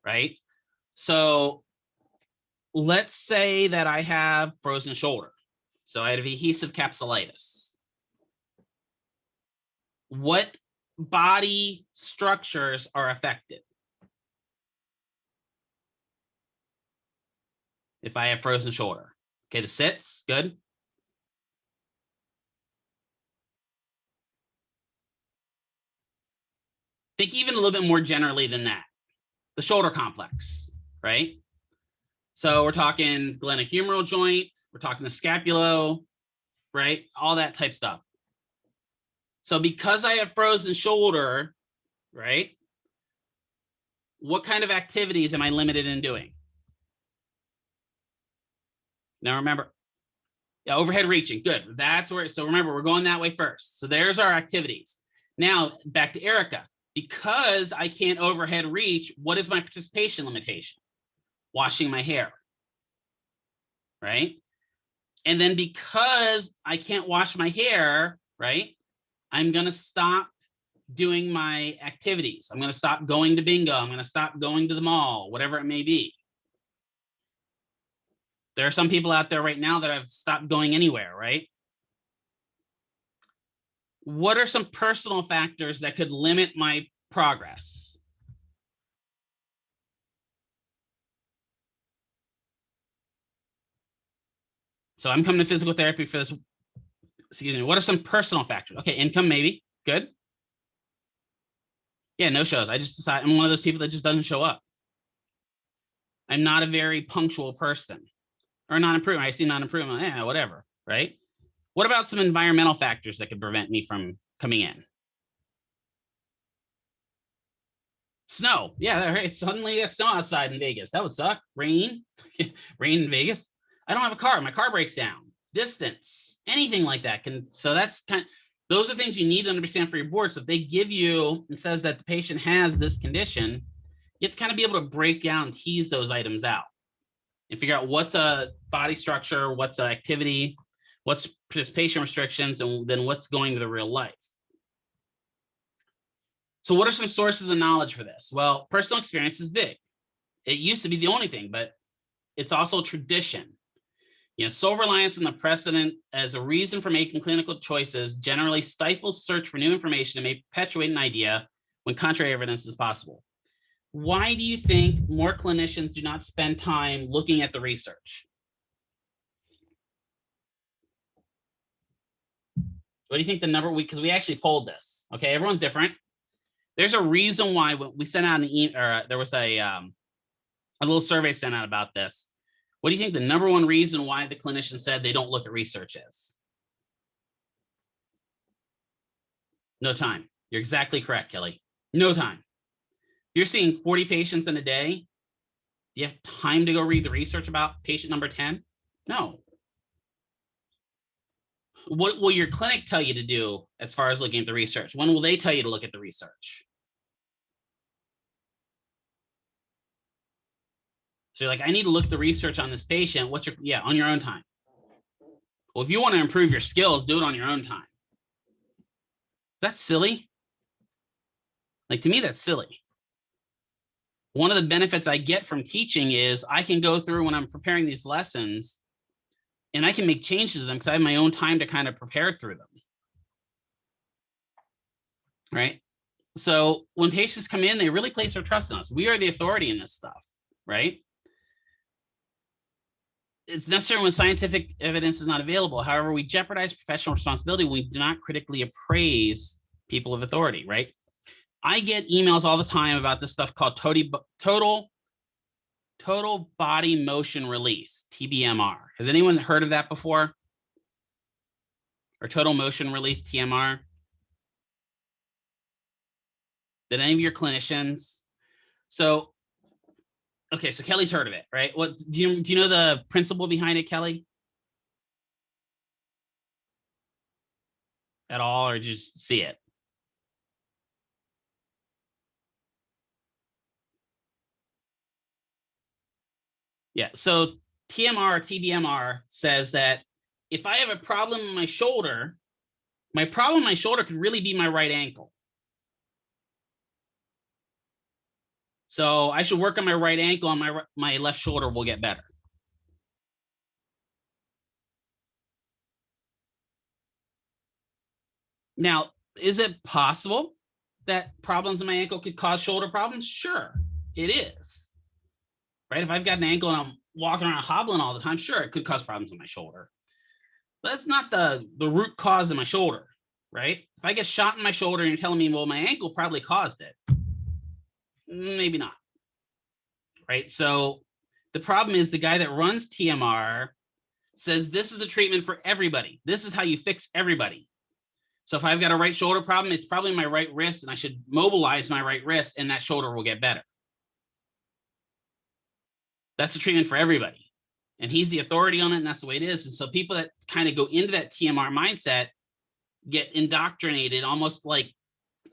right? So let's say that I have frozen shoulder. So I had adhesive capsulitis. What body structures are affected if I have frozen shoulder? Okay, the sits, good. Think even a little bit more generally than that. The shoulder complex, right? So we're talking glenohumeral joint, we're talking the scapulo, right? All that type stuff. So because I have frozen shoulder, right? What kind of activities am I limited in doing? Now remember, yeah, overhead reaching, good. That's where, so remember, we're going that way first. So there's our activities. Now back to Erica. Because I can't overhead reach, what is my participation limitation? Washing my hair, right? And then because I can't wash my hair, right? I'm going to stop doing my activities. I'm going to stop going to bingo. I'm going to stop going to the mall, whatever it may be. There are some people out there right now that have stopped going anywhere, right? What are some personal factors that could limit my progress? So I'm coming to physical therapy for this. Excuse me. What are some personal factors? Okay, income, maybe. Good. Yeah, no shows. I just decide I'm one of those people that just doesn't show up. I'm not a very punctual person. Or non-improvement. I see non-improvement. Yeah, whatever, right? What about some environmental factors that could prevent me from coming in? Snow. Yeah, right. Suddenly it's snow outside in Vegas. That would suck. Rain. Rain in Vegas. I don't have a car. My car breaks down. Distance. Anything like that can. So that's those are things you need to understand for your board. So if they give you and says that the patient has this condition, you have to kind of be able to break down, tease those items out and figure out what's a body structure, what's an activity, what's participation restrictions, and then what's going to the real life. So what are some sources of knowledge for this? Well, personal experience is big. It used to be the only thing, but it's also tradition. Sole reliance on the precedent as a reason for making clinical choices generally stifles search for new information and may perpetuate an idea when contrary evidence is possible. Why do you think more clinicians do not spend time looking at the research? What do you think the number, because we actually polled this, okay? Everyone's different. There's a reason why we sent out there was a little survey sent out about this. What do you think the number one reason why the clinician said they don't look at research is? No time. You're exactly correct, Kelly. No time. If you're seeing 40 patients in a day, do you have time to go read the research about patient number 10? No. What will your clinic tell you to do as far as looking at the research? When will they tell you to look at the research? So you're like, I need to look at the research on this patient. What's your, yeah, on your own time. Well, if you want to improve your skills, do it on your own time. That's silly. Like, to me, that's silly. One of the benefits I get from teaching is I can go through when I'm preparing these lessons and I can make changes to them because I have my own time to kind of prepare through them. Right? So when patients come in, they really place their trust in us. We are the authority in this stuff, right? It's necessary when scientific evidence is not available. However, we jeopardize professional responsibility when we do not critically appraise people of authority, right? I get emails all the time about this stuff called total body motion release, TBMR. Has anyone heard of that before? Or total motion release, TMR? Did any of your clinicians? So, okay, so Kelly's heard of it, right? What do you know the principle behind it, Kelly? At all, or just see it? Yeah, so TMR, TBMR says that if I have a problem in my shoulder could really be my right ankle. So I should work on my right ankle and my left shoulder will get better. Now, is it possible that problems in my ankle could cause shoulder problems? Sure, it is. Right? If I've got an ankle and I'm walking around hobbling all the time, sure, it could cause problems in my shoulder. But that's not the root cause of my shoulder, right? If I get shot in my shoulder and you're telling me, well, my ankle probably caused it, maybe not, right? So the problem is the guy that runs TMR says this is the treatment for everybody. This is how you fix everybody. So if I've got a right shoulder problem, it's probably my right wrist and I should mobilize my right wrist and that shoulder will get better. That's the treatment for everybody. And he's the authority on it, and that's the way it is. And so people that kind of go into that TMR mindset get indoctrinated almost like,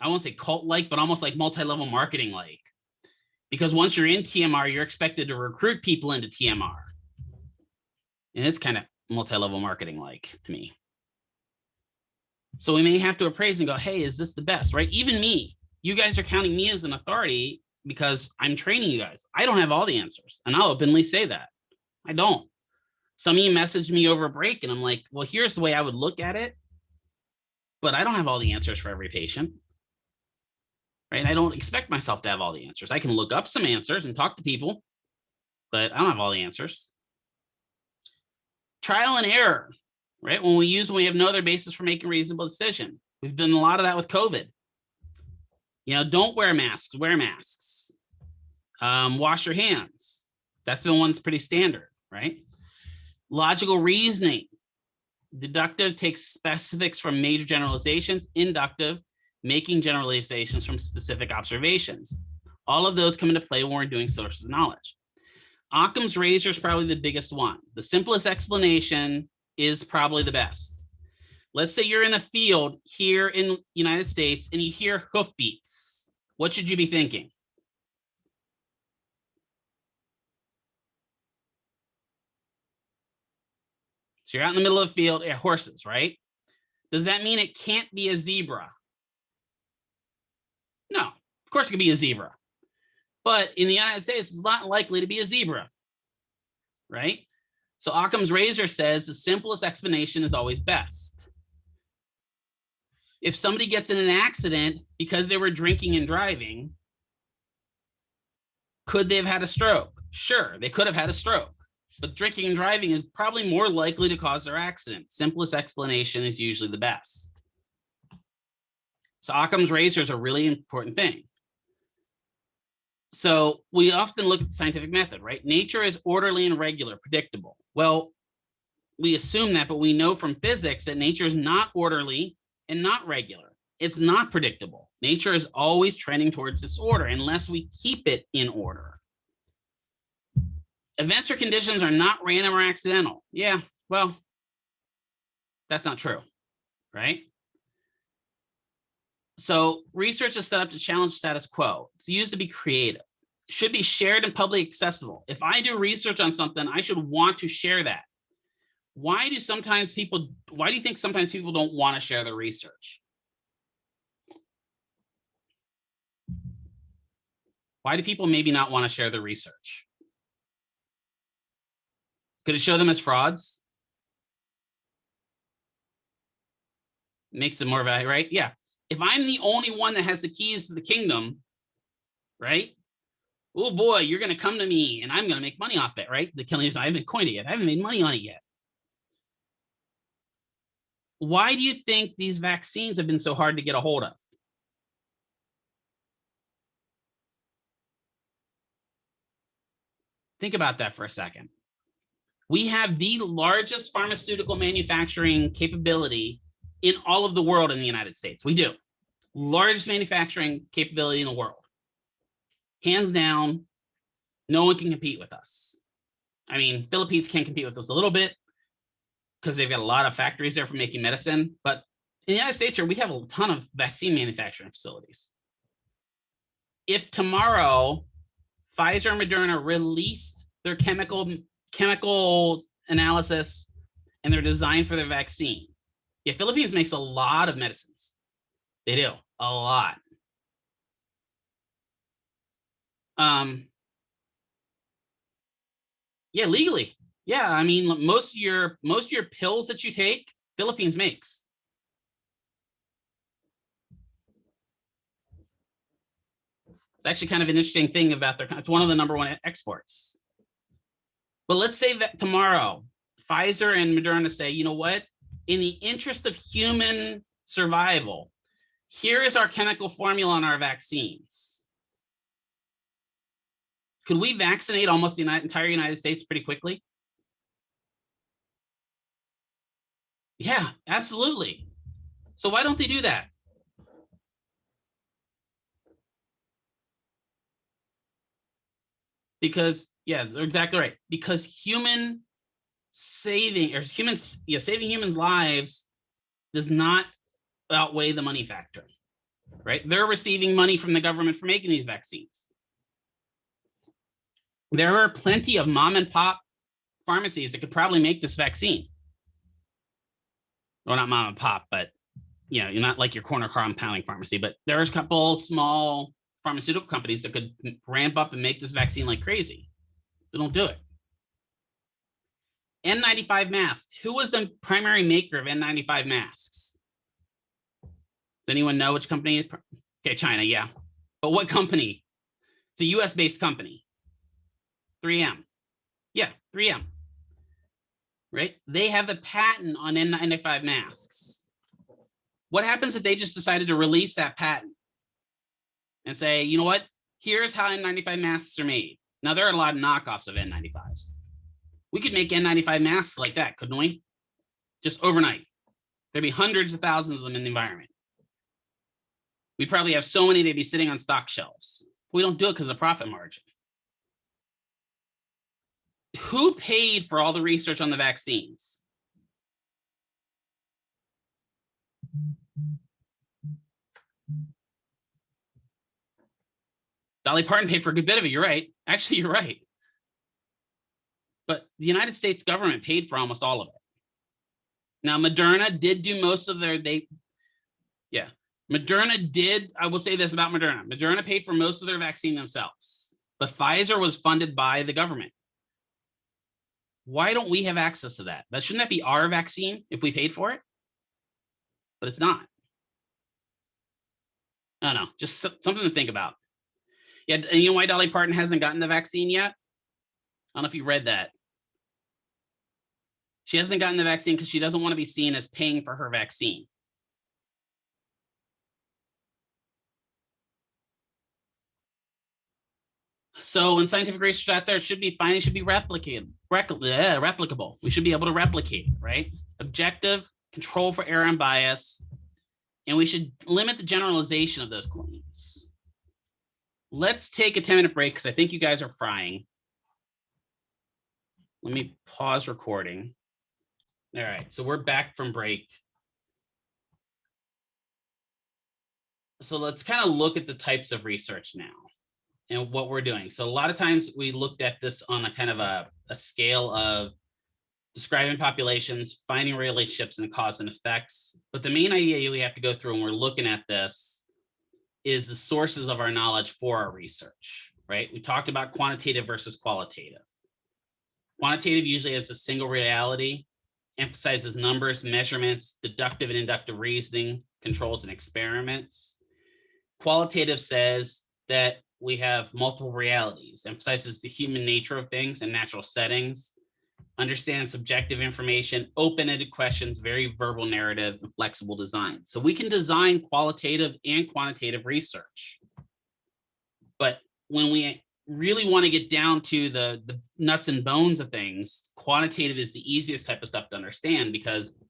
I won't say cult-like, but almost like multi-level marketing-like. Because once you're in TMR, you're expected to recruit people into TMR. And it's kind of multi-level marketing-like to me. So we may have to appraise and go, hey, is this the best, right? Even me, you guys are counting me as an authority because I'm training you guys. I don't have all the answers, and I'll openly say that. I don't. Some of you messaged me over a break and I'm like, well, here's the way I would look at it, but I don't have all the answers for every patient, right? I don't expect myself to have all the answers. I can look up some answers and talk to people, but I don't have all the answers. Trial and error, right? When we have no other basis for making a reasonable decision. We've done a lot of that with COVID. You know, don't wear masks, wear masks. Wash your hands. That's been one that's pretty standard, right? Logical reasoning. Deductive takes specifics from major generalizations. Inductive, making generalizations from specific observations. All of those come into play when we're doing sources of knowledge. Occam's Razor is probably the biggest one. The simplest explanation is probably the best. Let's say you're in the field here in the United States and you hear hoofbeats. What should you be thinking? So you're out in the middle of the field, horses, right? Does that mean it can't be a zebra? No, of course it could be a zebra. But in the United States, it's not likely to be a zebra, right? So Occam's Razor says the simplest explanation is always best. If somebody gets in an accident because they were drinking and driving, could they have had a stroke? Sure, they could have had a stroke. But drinking and driving is probably more likely to cause their accident. Simplest explanation is usually the best. So Occam's Razor is a really important thing. So we often look at the scientific method, right? Nature is orderly and regular, predictable. Well, we assume that, but we know from physics that nature is not orderly and not regular. It's not predictable. Nature is always trending towards disorder unless we keep it in order. Events or conditions are not random or accidental. Yeah, well, That's not true, right? So research is set up to challenge status quo. It's used to be creative. It should be shared and publicly accessible. If I do research on something, I should want to share that. Why do you think sometimes people don't want to share their research? Why do people maybe not want to share their research? Could it show them as frauds? Makes it more value, right? Yeah. If I'm the only one that has the keys to the kingdom, right? Oh boy, you're going to come to me and I'm going to make money off it, right? The killing is, I haven't coined it yet. I haven't made money on it yet. Why do you think these vaccines have been so hard to get a hold of? Think about that for a second. We have the largest pharmaceutical manufacturing capability in all of the world in the United States. We do. Largest manufacturing capability in the world. Hands down, no one can compete with us. I mean, Philippines can compete with us a little bit because they've got a lot of factories there for making medicine. But in the United States here, we have a ton of vaccine manufacturing facilities. If tomorrow Pfizer and Moderna released their chemical analysis and their design for their vaccine, yeah, Philippines makes a lot of medicines. They do a lot. Yeah, legally. Yeah, I mean, most of your pills that you take, Philippines makes. It's actually kind of an interesting thing about it's one of the #1 exports. But let's say that tomorrow, Pfizer and Moderna say, you know what? In the interest of human survival, here is our chemical formula on our vaccines. Could we vaccinate almost the entire United States pretty quickly? Yeah, absolutely. So why don't they do that? Because, yeah, they're exactly right. Because saving humans' lives does not outweigh the money factor, right? They're receiving money from the government for making these vaccines. There are plenty of mom and pop pharmacies that could probably make this vaccine. Well, not mom and pop, but you're not like your corner compounding pharmacy, but there's a couple small pharmaceutical companies that could ramp up and make this vaccine like crazy. They don't do it. N95 masks. Who was the primary maker of N95 masks? Does anyone know which company? Okay, China, yeah. But what company? It's a US-based company. 3M. Yeah, 3M. Right? They have the patent on N95 masks. What happens if they just decided to release that patent and say, you know what? Here's how N95 masks are made. Now, there are a lot of knockoffs of N95s. We could make N95 masks like that, couldn't we? Just overnight. There'd be hundreds of thousands of them in the environment. We'd probably have so many they'd be sitting on stock shelves. We don't do it because of profit margin. Who paid for all the research on the vaccines? Dolly Parton paid for a good bit of it. You're right. Actually, you're right. But the United States government paid for almost all of it. Now, Moderna did do most of Moderna did. I will say this about Moderna. Moderna paid for most of their vaccine themselves, but Pfizer was funded by the government. Why don't we have access to that? Shouldn't that be our vaccine if we paid for it? But it's not. I don't know, just something to think about. Yeah, and you know why Dolly Parton hasn't gotten the vaccine yet? I don't know if you read that. She hasn't gotten the vaccine because she doesn't want to be seen as paying for her vaccine. So when scientific research out there should be fine, it should be replicable. We should be able to replicate, right? Objective, control for error and bias, and we should limit the generalization of those claims. Let's take a 10-minute break because I think you guys are frying. Let me pause recording. All right, so we're back from break. So let's kind of look at the types of research now and what we're doing. So a lot of times we looked at this on a kind of a scale of describing populations, finding relationships and cause and effects. But the main idea we have to go through when we're looking at this is the sources of our knowledge for our research, right? We talked about quantitative versus qualitative. Quantitative usually has a single reality, emphasizes numbers, measurements, deductive and inductive reasoning, controls and experiments. Qualitative says that we have multiple realities, emphasizes the human nature of things and natural settings, understands subjective information, open-ended questions, very verbal narrative, and flexible design. So we can design qualitative and quantitative research. But when we really want to get down to the nuts and bones of things, quantitative is the easiest type of stuff to understand because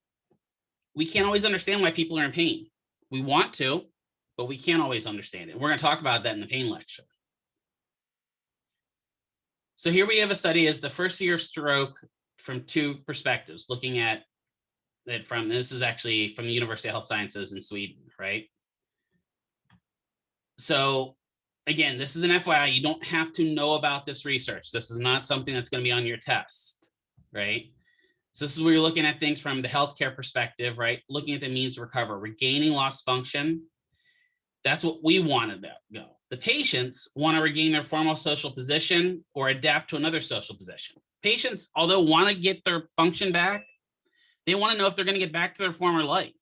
we can't always understand why people are in pain. We want to, but we can't always understand it. We're going to talk about that in the pain lecture. So here we have a study as the first year of stroke from two perspectives, looking at it from, this is actually from the University of Health Sciences in Sweden, right? So again, this is an FYI, you don't have to know about this research. This is not something that's going to be on your test, right? So this is where you're looking at things from the healthcare perspective, right? Looking at the means to recover, regaining lost function. That's what we want to know. The patients want to regain their formal social position or adapt to another social position. Patients, although want to get their function back, they want to know if they're going to get back to their former life.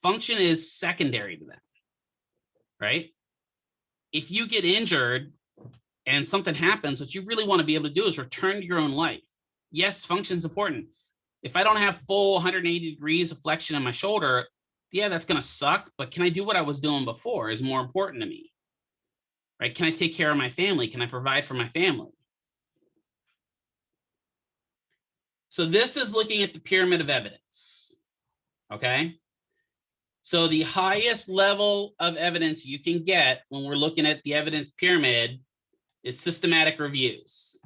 Function is secondary to them, right? If you get injured and something happens, what you really want to be able to do is return to your own life. Yes, function is important. If I don't have full 180 degrees of flexion in my shoulder, yeah, that's going to suck, but can I do what I was doing before is more important to me, right? Can I take care of my family? Can I provide for my family? So this is looking at the pyramid of evidence, okay? So the highest level of evidence you can get when we're looking at the evidence pyramid is systematic reviews.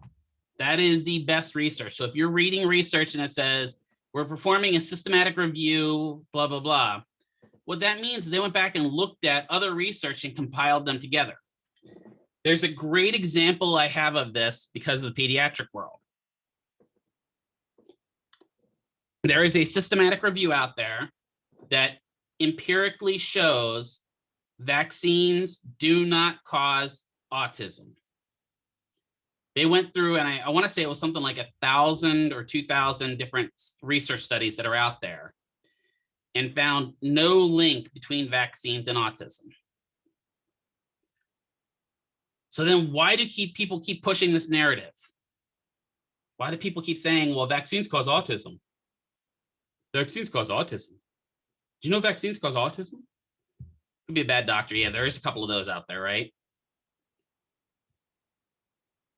That is the best research. So if you're reading research and it says, we're performing a systematic review, blah, blah, blah, what that means is they went back and looked at other research and compiled them together. There's a great example I have of this because of the pediatric world. There is a systematic review out there that empirically shows vaccines do not cause autism. They went through, and I want to say it was something like 1,000 or 2,000 different research studies that are out there and found no link between vaccines and autism. So then why do people keep pushing this narrative? Why do people keep saying, well, vaccines cause autism? Vaccines cause autism. Do you know vaccines cause autism? Could be a bad doctor. Yeah, there is a couple of those out there, right?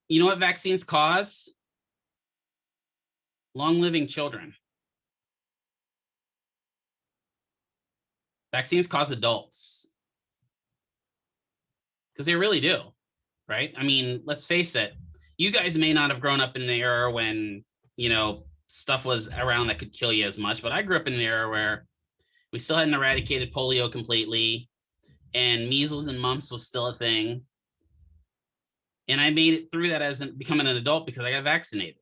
You know what vaccines cause? Long-living children. Vaccines cause adults. Because they really do, right? I mean, let's face it. You guys may not have grown up in the era when, you know, stuff was around that could kill you as much, but I grew up in an era where we still hadn't eradicated polio completely, and measles and mumps was still a thing. And I made it through that as becoming an adult because I got vaccinated.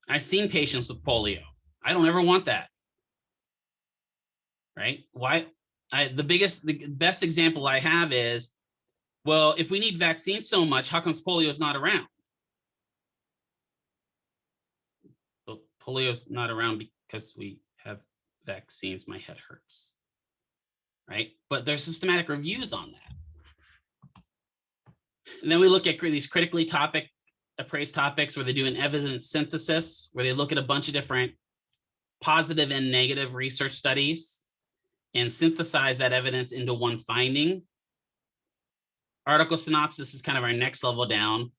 I've seen patients with polio. I don't ever want that. Right? Why? The best example I have is, well, if we need vaccines so much, how comes polio is not around? Well, polio is not around because we have vaccines. My head hurts. Right? But there's systematic reviews on that. And then we look at these critically appraised topics where they do an evidence synthesis, where they look at a bunch of different positive and negative research studies and synthesize that evidence into one finding. Article synopsis is kind of our next level down.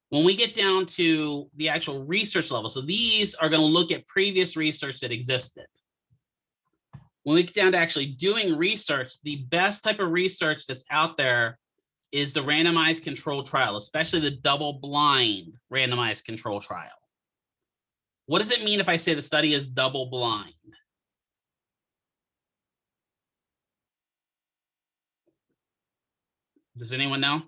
When we get down to the actual research level, so these are going to look at previous research that existed. When we get down to actually doing research, the best type of research that's out there is the randomized control trial, especially the double-blind randomized control trial. What does it mean if I say the study is double blind? Does anyone know?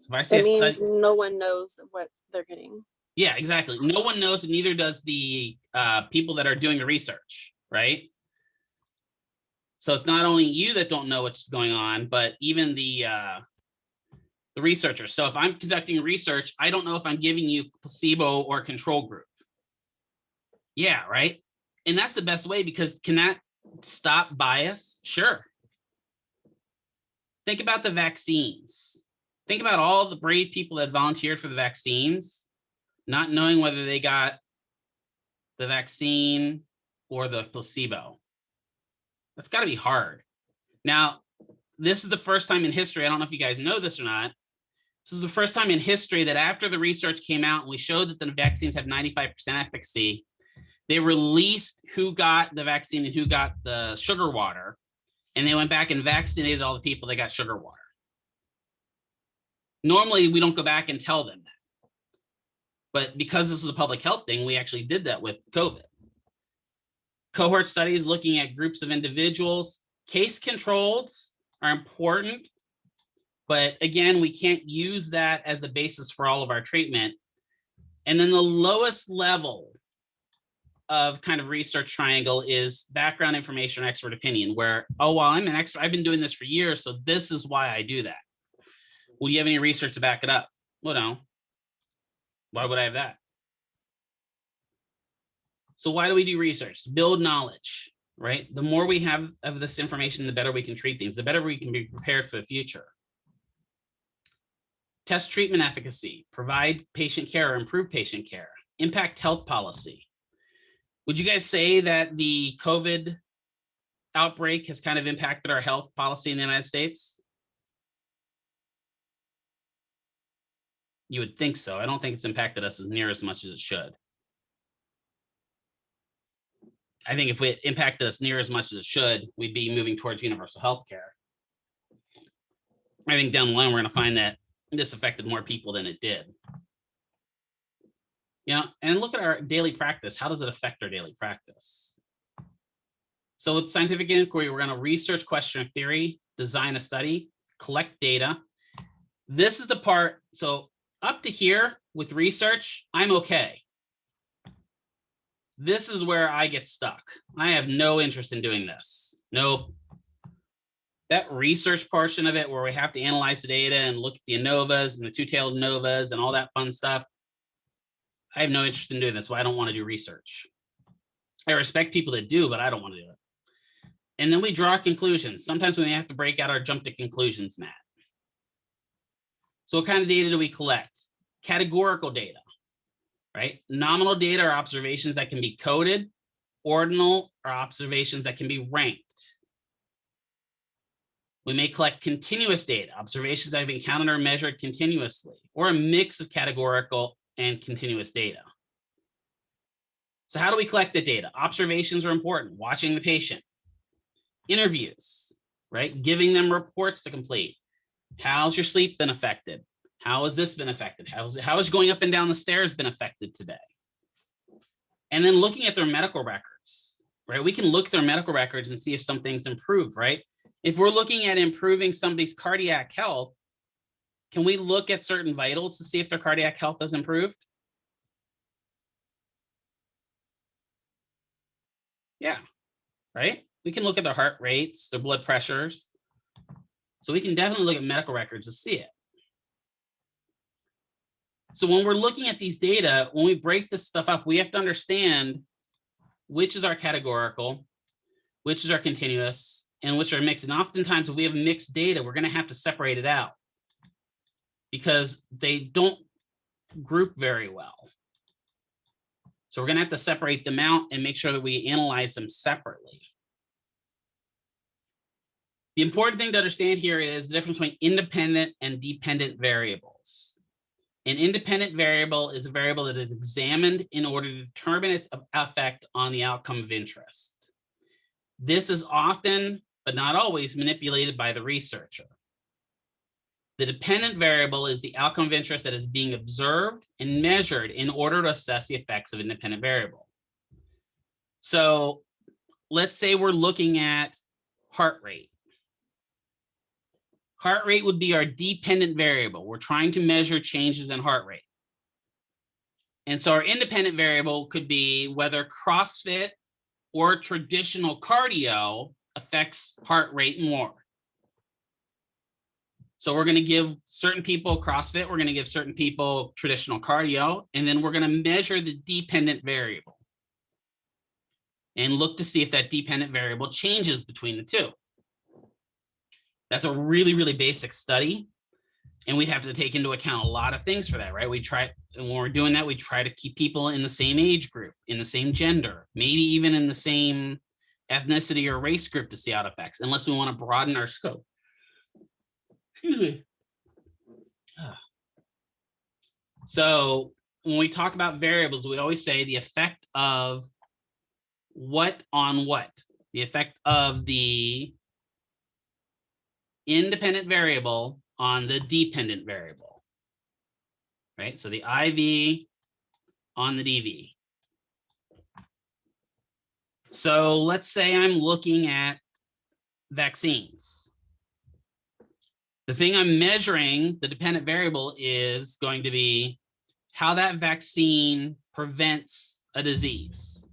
So if I say It means study, no one knows what they're getting. yeah, exactly. No one knows, and neither does the people that are doing the research, right? So it's not only you that don't know what's going on, but even the researchers. So if I'm conducting research, I don't know if I'm giving you placebo or control group. Yeah, right. And that's the best way, because can that stop bias? Sure. Think about the vaccines. Think about all the brave people that volunteered for the vaccines, not knowing whether they got the vaccine or the placebo. That's got to be hard. Now, this is the first time in history, I don't know if you guys know this or not, this is the first time in history that after the research came out and we showed that the vaccines have 95% efficacy, they released who got the vaccine and who got the sugar water, and they went back and vaccinated all the people that got sugar water. Normally, we don't go back and tell them that. But because this is a public health thing, we actually did that with COVID. Cohort studies looking at groups of individuals. Case controls are important, but again, we can't use that as the basis for all of our treatment. And then the lowest level of kind of research triangle is background information or expert opinion, where, oh, well, I'm an expert, I've been doing this for years, so this is why I do that. Well, do you have any research to back it up? Well, no. Why would I have that? So why do we do research? To build knowledge, right? The more we have of this information, the better we can treat things, the better we can be prepared for the future. Test treatment efficacy, provide patient care or improve patient care, impact health policy. Would you guys say that the COVID outbreak has kind of impacted our health policy in the United States? You would think so. I don't think it's impacted us as near as much as it should. I think if it impacted us near as much as it should, we'd be moving towards universal health care. I think down the line, we're going to find that this affected more people than it did. You know, and look at our daily practice. How does it affect our daily practice? So with scientific inquiry, we're going to research question or theory, design a study, collect data. This is the part, so up to here with research, I'm okay. This is where I get stuck. I have no interest in doing this. Nope. That research portion of it where we have to analyze the data and look at the ANOVAs and the two-tailed ANOVAs and all that fun stuff, I have no interest in doing this. Why I don't want to do research. I respect people that do, but I don't want to do it. And then we draw conclusions. Sometimes we may have to break out our jump to conclusions mat. So what kind of data do we collect? Categorical data, right? Nominal data are observations that can be coded. Ordinal are observations that can be ranked. We may collect continuous data, observations that have been counted or measured continuously, or a mix of categorical and continuous data. So how do we collect the data? Observations are important. Watching the patient. Interviews, right? Giving them reports to complete. How's your sleep been affected? How has this been affected? How is going up and down the stairs been affected today? And then looking at their medical records, right? We can look at their medical records and see if something's improved, right? If we're looking at improving somebody's cardiac health, can we look at certain vitals to see if their cardiac health has improved? Yeah, right? We can look at their heart rates, their blood pressures. So we can definitely look at medical records to see it. So when we're looking at these data, when we break this stuff up, we have to understand which is our categorical, which is our continuous, and which are mixed. And oftentimes, if we have mixed data, we're going to have to separate it out because they don't group very well. So we're going to have to separate them out and make sure that we analyze them separately. The important thing to understand here is the difference between independent and dependent variables. An independent variable is a variable that is examined in order to determine its effect on the outcome of interest. This is often, but not always, manipulated by the researcher. The dependent variable is the outcome of interest that is being observed and measured in order to assess the effects of an independent variable. So let's say we're looking at heart rate. Heart rate would be our dependent variable. We're trying to measure changes in heart rate. And so our independent variable could be whether CrossFit or traditional cardio affects heart rate more. So we're going to give certain people CrossFit, we're going to give certain people traditional cardio, and then we're going to measure the dependent variable and look to see if that dependent variable changes between the two. That's a really, really basic study. And we'd have to take into account a lot of things for that, right? And when we're doing that, we try to keep people in the same age group, in the same gender, maybe even in the same ethnicity or race group to see how it affects, unless we want to broaden our scope. Excuse me. So when we talk about variables, we always say the effect of what on what? The effect of the independent variable on the dependent variable, right? So the IV on the DV. So let's say I'm looking at vaccines. The thing I'm measuring, the dependent variable, is going to be how that vaccine prevents a disease.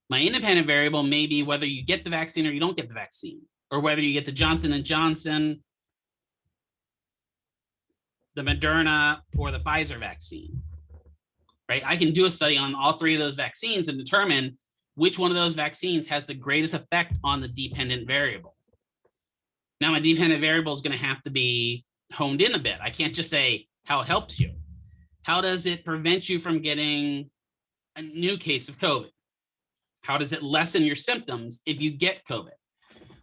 My independent variable may be whether you get the vaccine or you don't get the vaccine, or whether you get the Johnson & Johnson, the Moderna, or the Pfizer vaccine, right? I can do a study on all three of those vaccines and determine which one of those vaccines has the greatest effect on the dependent variable. Now, my dependent variable is going to have to be honed in a bit. I can't just say how it helps you. How does it prevent you from getting a new case of COVID? How does it lessen your symptoms if you get COVID?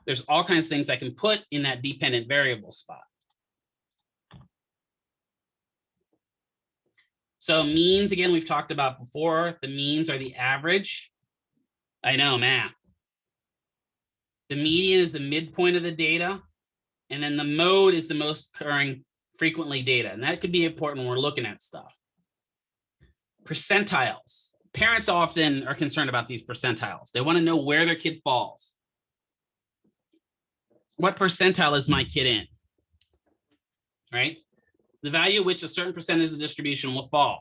There's all kinds of things I can put in that dependent variable spot. So means, again, we've talked about before. The means are the average. I know, math. The median is the midpoint of the data. And then the mode is the most occurring frequently data. And that could be important when we're looking at stuff. Percentiles. Parents often are concerned about these percentiles. They want to know where their kid falls. What percentile is my kid in? Right? The value at which a certain percentage of the distribution will fall.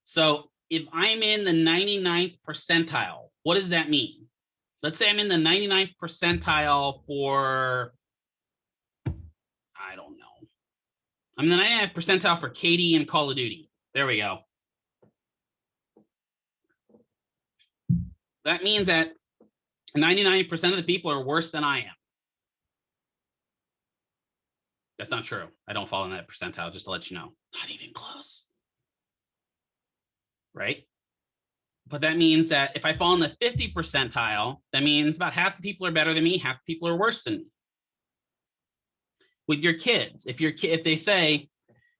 So if I'm in the 99th percentile, what does that mean? Let's say I'm in the 99th percentile for, I don't know. I'm in the 99th percentile for KD and Call of Duty. There we go. That means that 99% of the people are worse than I am. That's not true. I don't fall in that percentile, just to let you know. Not even close. Right? But that means that if I fall in the 50 percentile, that means about half the people are better than me, half the people are worse than me. With your kids, if they say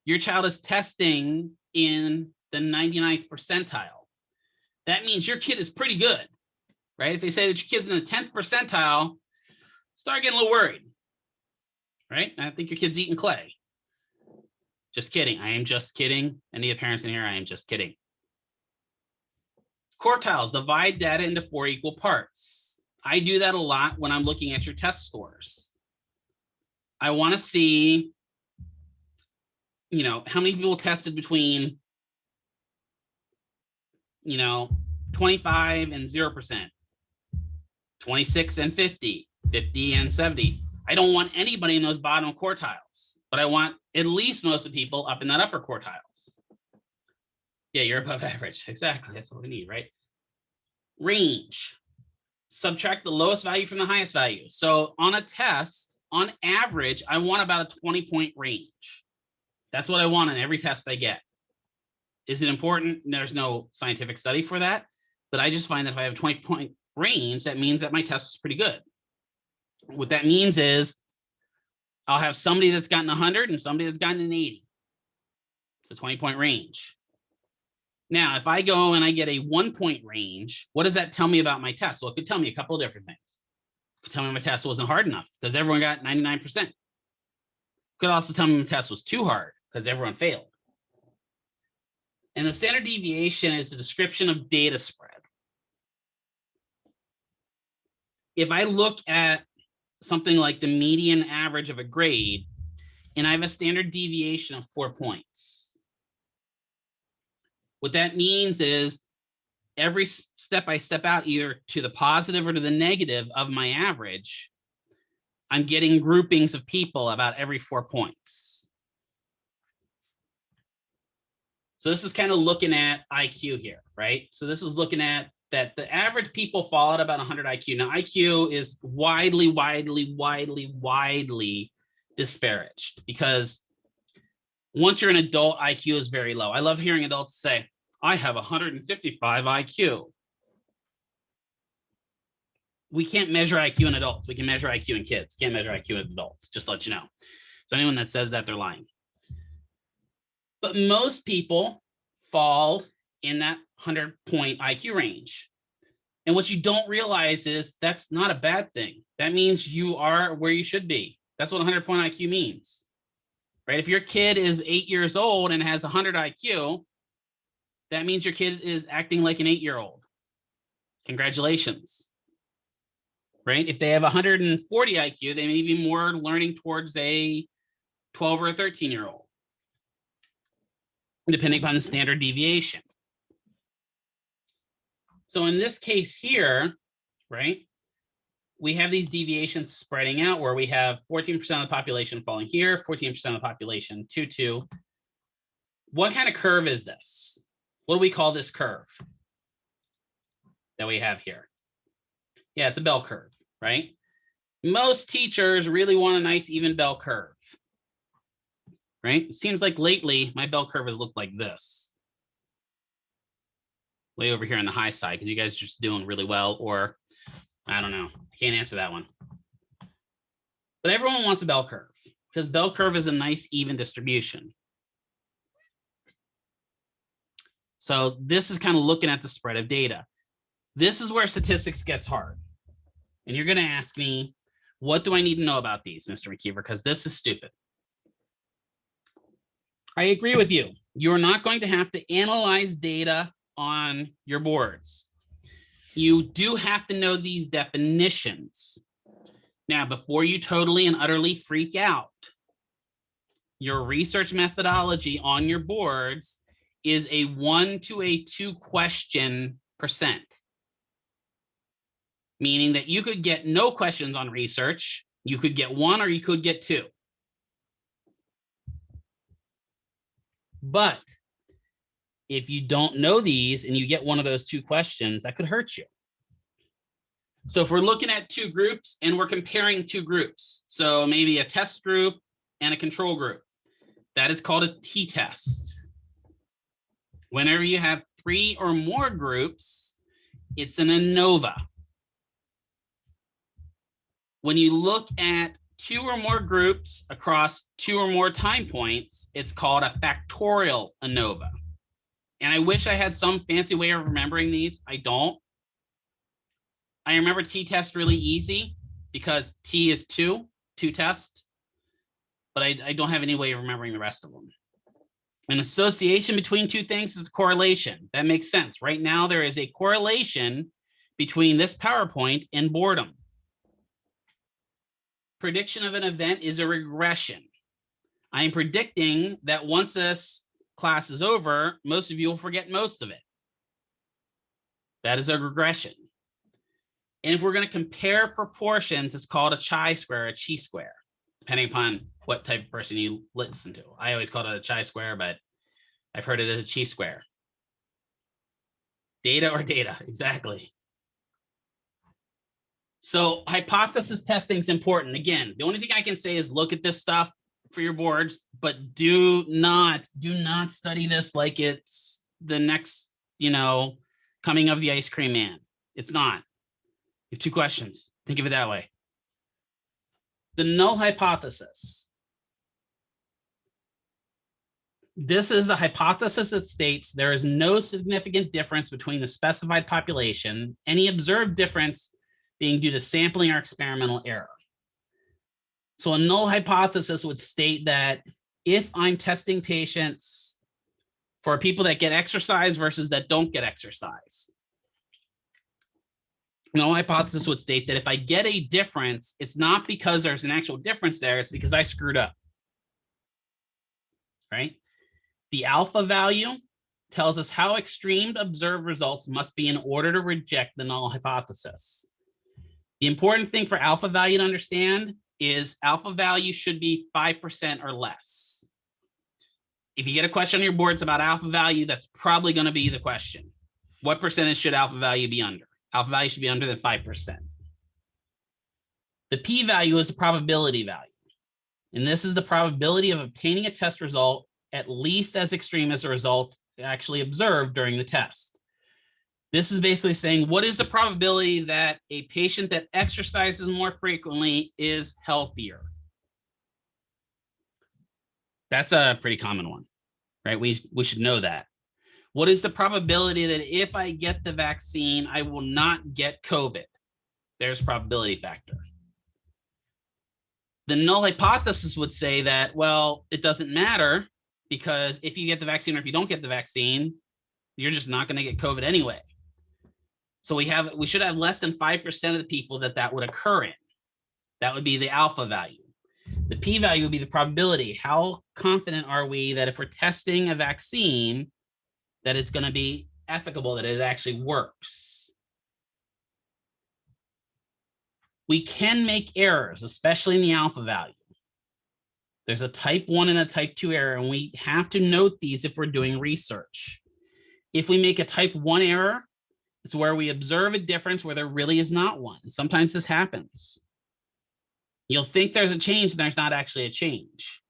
your child is testing in the 99th percentile, that means your kid is pretty good, right? If they say that your kid's in the 10th percentile, start getting a little worried, right? I think your kid's eating clay. Just kidding. I am just kidding. Any of the parents in here, I am just kidding. Quartiles, divide data into 4 equal parts. I do that a lot when I'm looking at your test scores. I want to see, how many people tested between, 25 and 0%, 26 and 50, 50 and 70. I don't want anybody in those bottom quartiles, but I want at least most of the people up in that upper quartiles. Yeah, you're above average. Exactly. That's what we need, right? Range. Subtract the lowest value from the highest value. So on a test, on average, I want about a 20-point range. That's what I want on every test I get. Is it important? There's no scientific study for that, but I just find that if I have a 20-point range, that means that my test was pretty good. What that means is I'll have somebody that's gotten 100 and somebody that's gotten an 80. It's a 20-point range. Now, if I go and I get a 1-point range, what does that tell me about my test? Well, it could tell me a couple of different things. It could tell me my test wasn't hard enough because everyone got 99%. Could Could also tell me the test was too hard because everyone failed. And the standard deviation is the description of data spread. If I look at something like the median average of a grade, and I have a standard deviation of 4 points, what that means is every step I step out either to the positive or to the negative of my average, I'm getting groupings of people about every 4 points. So this is kind of looking at IQ here, right? So this is looking at that the average people fall at about 100 IQ. Now, IQ is widely disparaged because once you're an adult, IQ is very low. I love hearing adults say, I have 155 IQ. We can't measure IQ in adults. We can measure IQ in kids. Can't measure IQ in adults, just to let you know. So anyone that says that, they're lying. But most people fall in that 100-point IQ range. And what you don't realize is that's not a bad thing. That means you are where you should be. That's what 100-point IQ means, right? If your kid is 8 years old and has 100 IQ, that means your kid is acting like an 8-year-old. Congratulations, right? If they have 140 IQ, they may be more learning towards a 12 or a 13-year-old, depending upon the standard deviation. So in this case here, right, we have these deviations spreading out where we have 14% of the population falling here, 14% of the population 2-2. What kind of curve is this? What do we call this curve that we have here? Yeah, it's a bell curve, right? Most teachers really want a nice even bell curve, right? It seems like lately my bell curve has looked like this. Way over here on the high side because you guys are just doing really well, or I don't know. I can't answer that one. But everyone wants a bell curve because bell curve is a nice even distribution. So this is kind of looking at the spread of data. This is where statistics gets hard. And you're going to ask me, what do I need to know about these, Mr. McKeever? Because this is stupid. I agree with you. You're not going to have to analyze data on your boards. You do have to know these definitions. Now, before you totally and utterly freak out, your research methodology on your boards is a 1 to a 2 question %. Meaning that you could get no questions on research, you could get 1 or you could get 2. But if you don't know these and you get one of those 2 questions, that could hurt you. So if we're looking at 2 groups and we're comparing 2 groups, so maybe a test group and a control group, that is called a t-test. Whenever you have 3 or more groups, it's an ANOVA. When you look at 2 or more groups across 2 or more time points, it's called a factorial ANOVA. And I wish I had some fancy way of remembering these. I don't. I remember t-test really easy because t is 2 test, but I don't have any way of remembering the rest of them. An association between 2 things is a correlation. That makes sense. Right now, there is a correlation between this PowerPoint and boredom. Prediction of an event is a regression. I am predicting that once this class is over, most of you will forget most of it. That is a regression. And if we're going to compare proportions, it's called a chi-square, a chi-square, depending upon what type of person you listen to. I always call it a chi-square, but I've heard it as a chi-square. Data or data, exactly. So hypothesis testing is important. Again, the only thing I can say is look at this stuff for your boards, but do not study this like it's the next, coming of the ice cream man. It's not. You have 2 questions. Think of it that way. The null hypothesis. This is a hypothesis that states there is no significant difference between the specified population, any observed difference being due to sampling or experimental error. So a null hypothesis would state that if I'm testing patients for people that get exercise versus that don't get exercise, null hypothesis would state that if I get a difference, it's not because there's an actual difference there, it's because I screwed up, right? The alpha value tells us how extreme observed results must be in order to reject the null hypothesis. The important thing for alpha value to understand is alpha value should be 5% or less. If you get a question on your boards about alpha value, that's probably going to be the question. What percentage should alpha value be under? Alpha value should be under than 5%. The p-value is the probability value. And this is the probability of obtaining a test result at least as extreme as the result actually observed during the test. This is basically saying, what is the probability that a patient that exercises more frequently is healthier? That's a pretty common one, right? We should know that. What is the probability that if I get the vaccine, I will not get COVID? There's probability factor. The null hypothesis would say that, well, it doesn't matter because if you get the vaccine or if you don't get the vaccine, you're just not going to get COVID anyway. So we should have less than 5% of the people that would occur in. That would be the alpha value. The p-value would be the probability. How confident are we that if we're testing a vaccine, that it's going to be efficacious, that it actually works? We can make errors, especially in the alpha value. There's a type 1 and a type 2 error, and we have to note these if we're doing research. If we make a type 1 error, it's where we observe a difference where there really is not one. Sometimes this happens. You'll think there's a change, and there's not actually a change.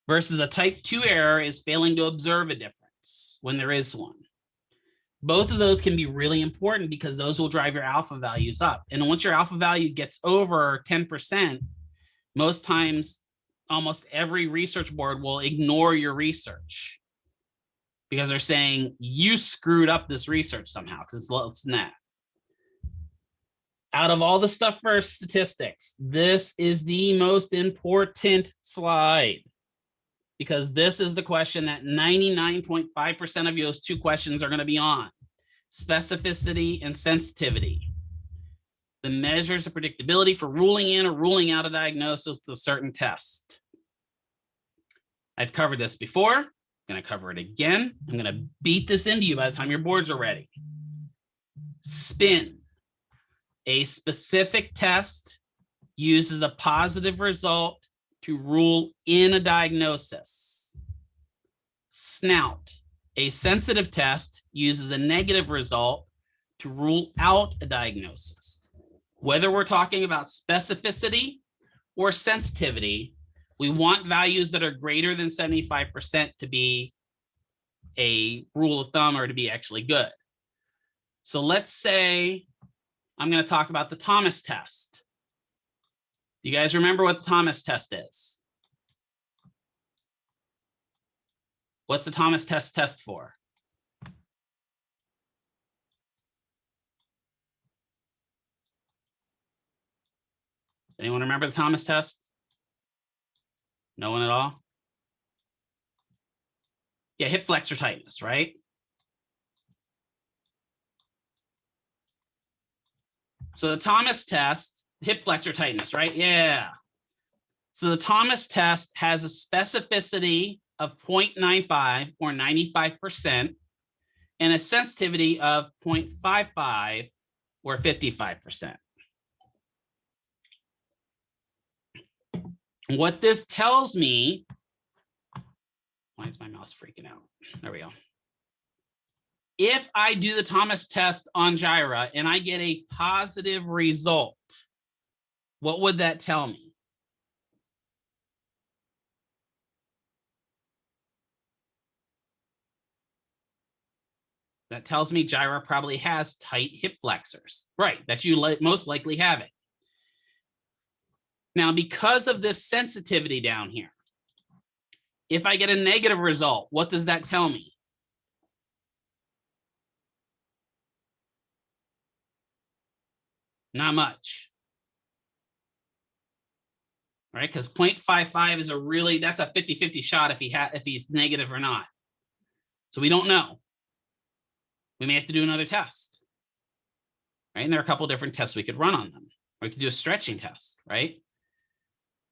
Versus a type 2 error is failing to observe a difference when there is one. Both of those can be really important because those will drive your alpha values up. And once your alpha value gets over 10%, most times, almost every research board will ignore your research because they're saying you screwed up this research somehow, because it's less than that. Out of all the stuff for statistics, this is the most important slide because this is the question that 99.5% of those two questions are going to be on: specificity and sensitivity. The measures of predictability for ruling in or ruling out a diagnosis with a certain test. I've covered this before. I'm going to cover it again. I'm going to beat this into you by the time your boards are ready. SPIN. A specific test uses a positive result to rule in a diagnosis. SNOUT. A sensitive test uses a negative result to rule out a diagnosis. Whether we're talking about specificity or sensitivity, we want values that are greater than 75% to be a rule of thumb or to be actually good. So let's say I'm going to talk about the Thomas test. Do you guys remember what the Thomas test is? What's the Thomas test for? Anyone remember the Thomas test? No one at all? Yeah, hip flexor tightness, right? So the Thomas test, hip flexor tightness, right? Yeah. So the Thomas test has a specificity of 0.95 or 95% and a sensitivity of 0.55 or 55%. What this tells me, why is my mouse freaking out? There we go. If I do the Thomas test on Gyra and I get a positive result, what would that tell me? That tells me Gyra probably has tight hip flexors. Right, that you most likely have it. Now, because of this sensitivity down here, if I get a negative result, what does that tell me? Not much. right? Because 0.55 is that's a 50-50 shot if he's negative or not. So we don't know. We may have to do another test, right? And there are a couple different tests we could run on them. Or we could do a stretching test, right?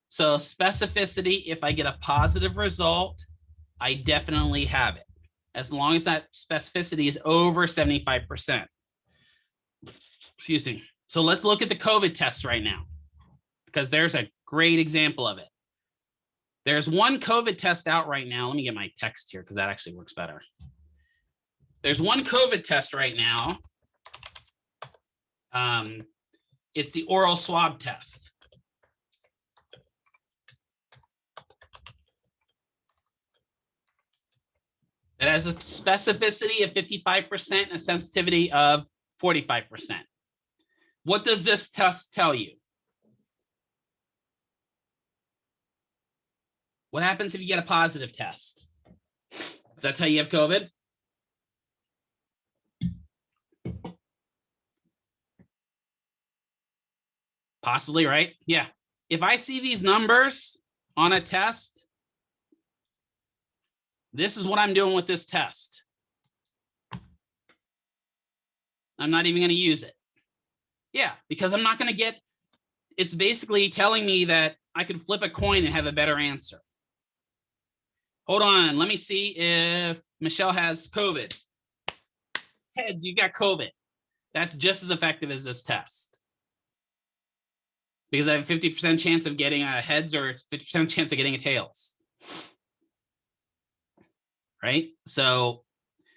So specificity, if I get a positive result, I definitely have it, as long as that specificity is over 75%. Excuse me. So let's look at the COVID tests right now, because there's a great example of it. There's one COVID test out right now. Let me get my text here because that actually works better. There's one COVID test right now. It's the oral swab test. It has a specificity of 55% and a sensitivity of 45%. What does this test tell you? What happens if you get a positive test? Does that tell you have COVID? Possibly, right? Yeah. If I see these numbers on a test, this is what I'm doing with this test. I'm not even going to use it. Yeah, because I'm not going to get, it's basically telling me that I could flip a coin and have a better answer. Hold on, let me see if Michelle has COVID. Heads, you got COVID. That's just as effective as this test. Because I have a 50% chance of getting a heads or 50% chance of getting a tails. Right? So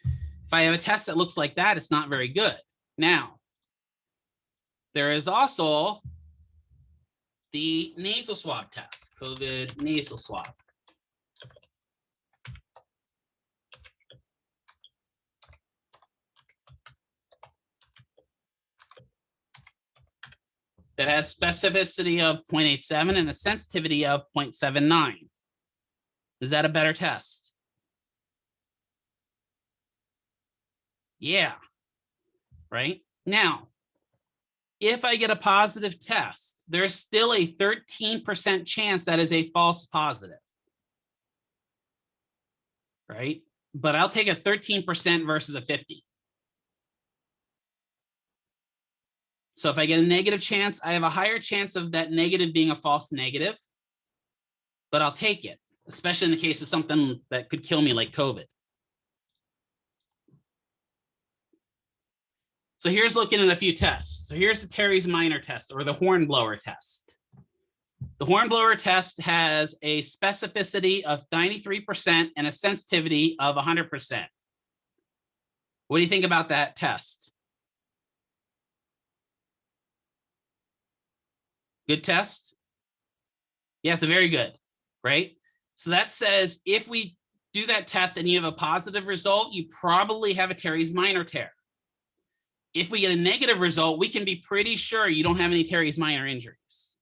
if I have a test that looks like that, it's not very good. Now, there is also the nasal swab test, COVID nasal swab. That has specificity of 0.87 and a sensitivity of 0.79. Is that a better test? Yeah, right? Now, if I get a positive test, there's still a 13% chance that is a false positive, right? But I'll take a 13% versus a 50. So if I get a negative chance, I have a higher chance of that negative being a false negative, but I'll take it, especially in the case of something that could kill me like COVID. So here's looking at a few tests. So here's the Terry's minor test or the hornblower test. The hornblower test has a specificity of 93% and a sensitivity of 100%. What do you think about that test? Good test? Yeah, it's a very good, right? So that says if we do that test and you have a positive result, you probably have a Terry's minor tear. If we get a negative result, we can be pretty sure you don't have any Terry's minor injuries.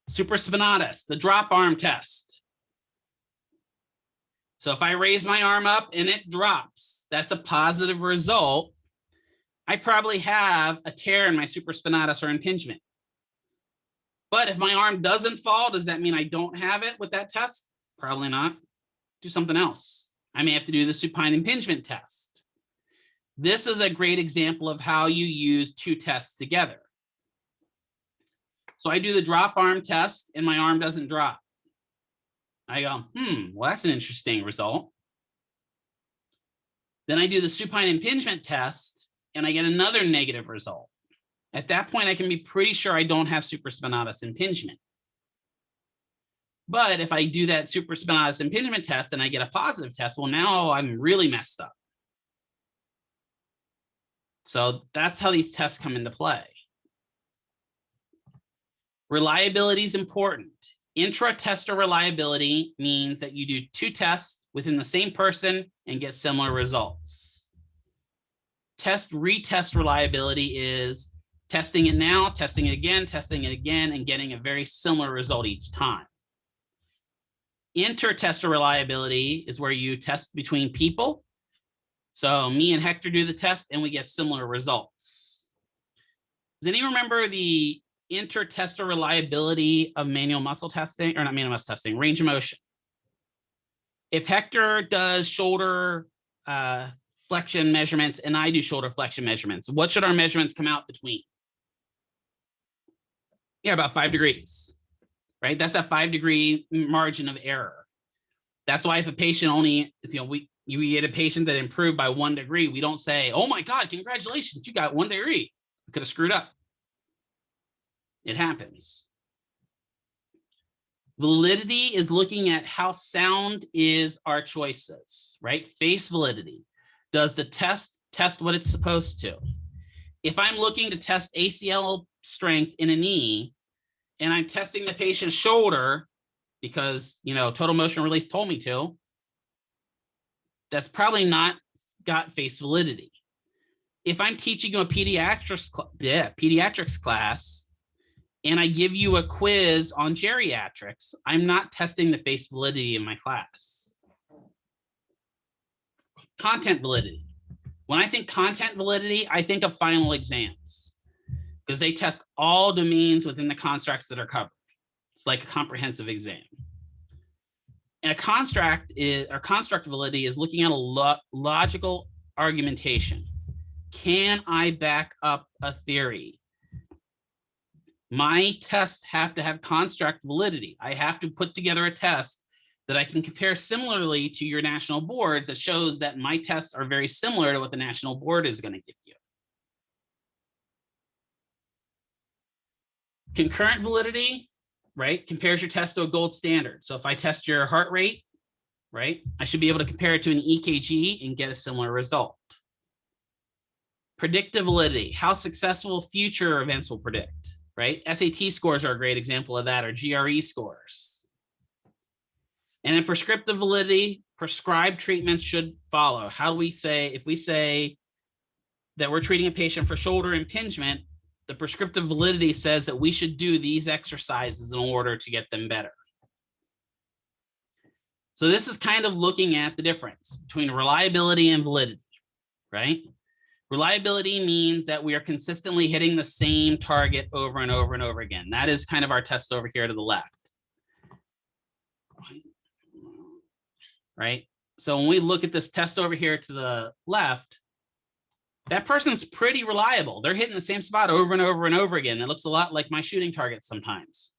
Supraspinatus, the drop arm test. So if I raise my arm up and it drops, that's a positive result. I probably have a tear in my supraspinatus or impingement. But if my arm doesn't fall, does that mean I don't have it with that test? Probably not. Do something else. I may have to do the supine impingement test. This is a great example of how you use two tests together. So I do the drop arm test and my arm doesn't drop. I go, well, that's an interesting result. Then I do the supine impingement test and I get another negative result. At that point, I can be pretty sure I don't have supraspinatus impingement. But if I do that supraspinatus impingement test and I get a positive test, well, now I'm really messed up. So that's how these tests come into play. Reliability is important. Intra-tester reliability means that you do two tests within the same person and get similar results. Retest reliability is testing it now, testing it again, and getting a very similar result each time. Inter-tester reliability is where you test between people. So me and Hector do the test and we get similar results. Does anyone remember the inter-tester reliability of manual muscle testing, or not manual muscle testing, range of motion. If Hector does shoulder flexion measurements and I do shoulder flexion measurements, what should our measurements come out between? Yeah, about 5 degrees, right? That's a 5-degree margin of error. That's why if a patient only, you get a patient that improved by 1 degree, we don't say, oh my God, congratulations, you got 1 degree. You could have screwed up. It happens. Validity is looking at how sound is our choices, right? Face validity. Does the test what it's supposed to? If I'm looking to test ACL strength in a knee and I'm testing the patient's shoulder because, total motion release told me to, that's probably not got face validity. If I'm teaching you a pediatrics class and I give you a quiz on geriatrics, I'm not testing the face validity in my class. Content validity. When I think content validity, I think of final exams because they test all domains within the constructs that are covered. It's like a comprehensive exam. And a construct validity is looking at a logical argumentation. Can I back up a theory? My tests have to have construct validity. I have to put together a test that I can compare similarly to your national boards that shows that my tests are very similar to what the national board is going to give you. Concurrent validity, right, compares your test to a gold standard. So if I test your heart rate, right, I should be able to compare it to an EKG and get a similar result. Predictive validity, how successful future events will predict, right? SAT scores are a great example of that, or GRE scores. And then prescriptive validity, prescribed treatments should follow. How do we say, if we say that we're treating a patient for shoulder impingement, the prescriptive validity says that we should do these exercises in order to get them better. So this is kind of looking at the difference between reliability and validity, right? Reliability means that we are consistently hitting the same target over and over and over again. That is kind of our test over here to the left. Right? So when we look at this test over here to the left, that person's pretty reliable. They're hitting the same spot over and over and over again. That looks a lot like my shooting targets sometimes.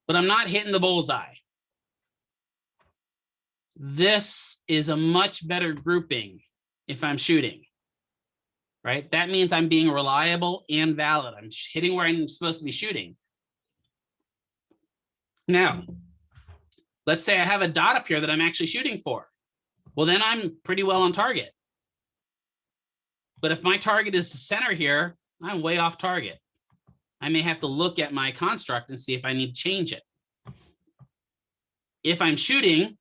But I'm not hitting the bullseye. This is a much better grouping if I'm shooting, right? That means I'm being reliable and valid. I'm hitting where I'm supposed to be shooting. Now, let's say I have a dot up here that I'm actually shooting for. Well, then I'm pretty well on target. But if my target is the center here, I'm way off target. I may have to look at my construct and see if I need to change it. If I'm shooting,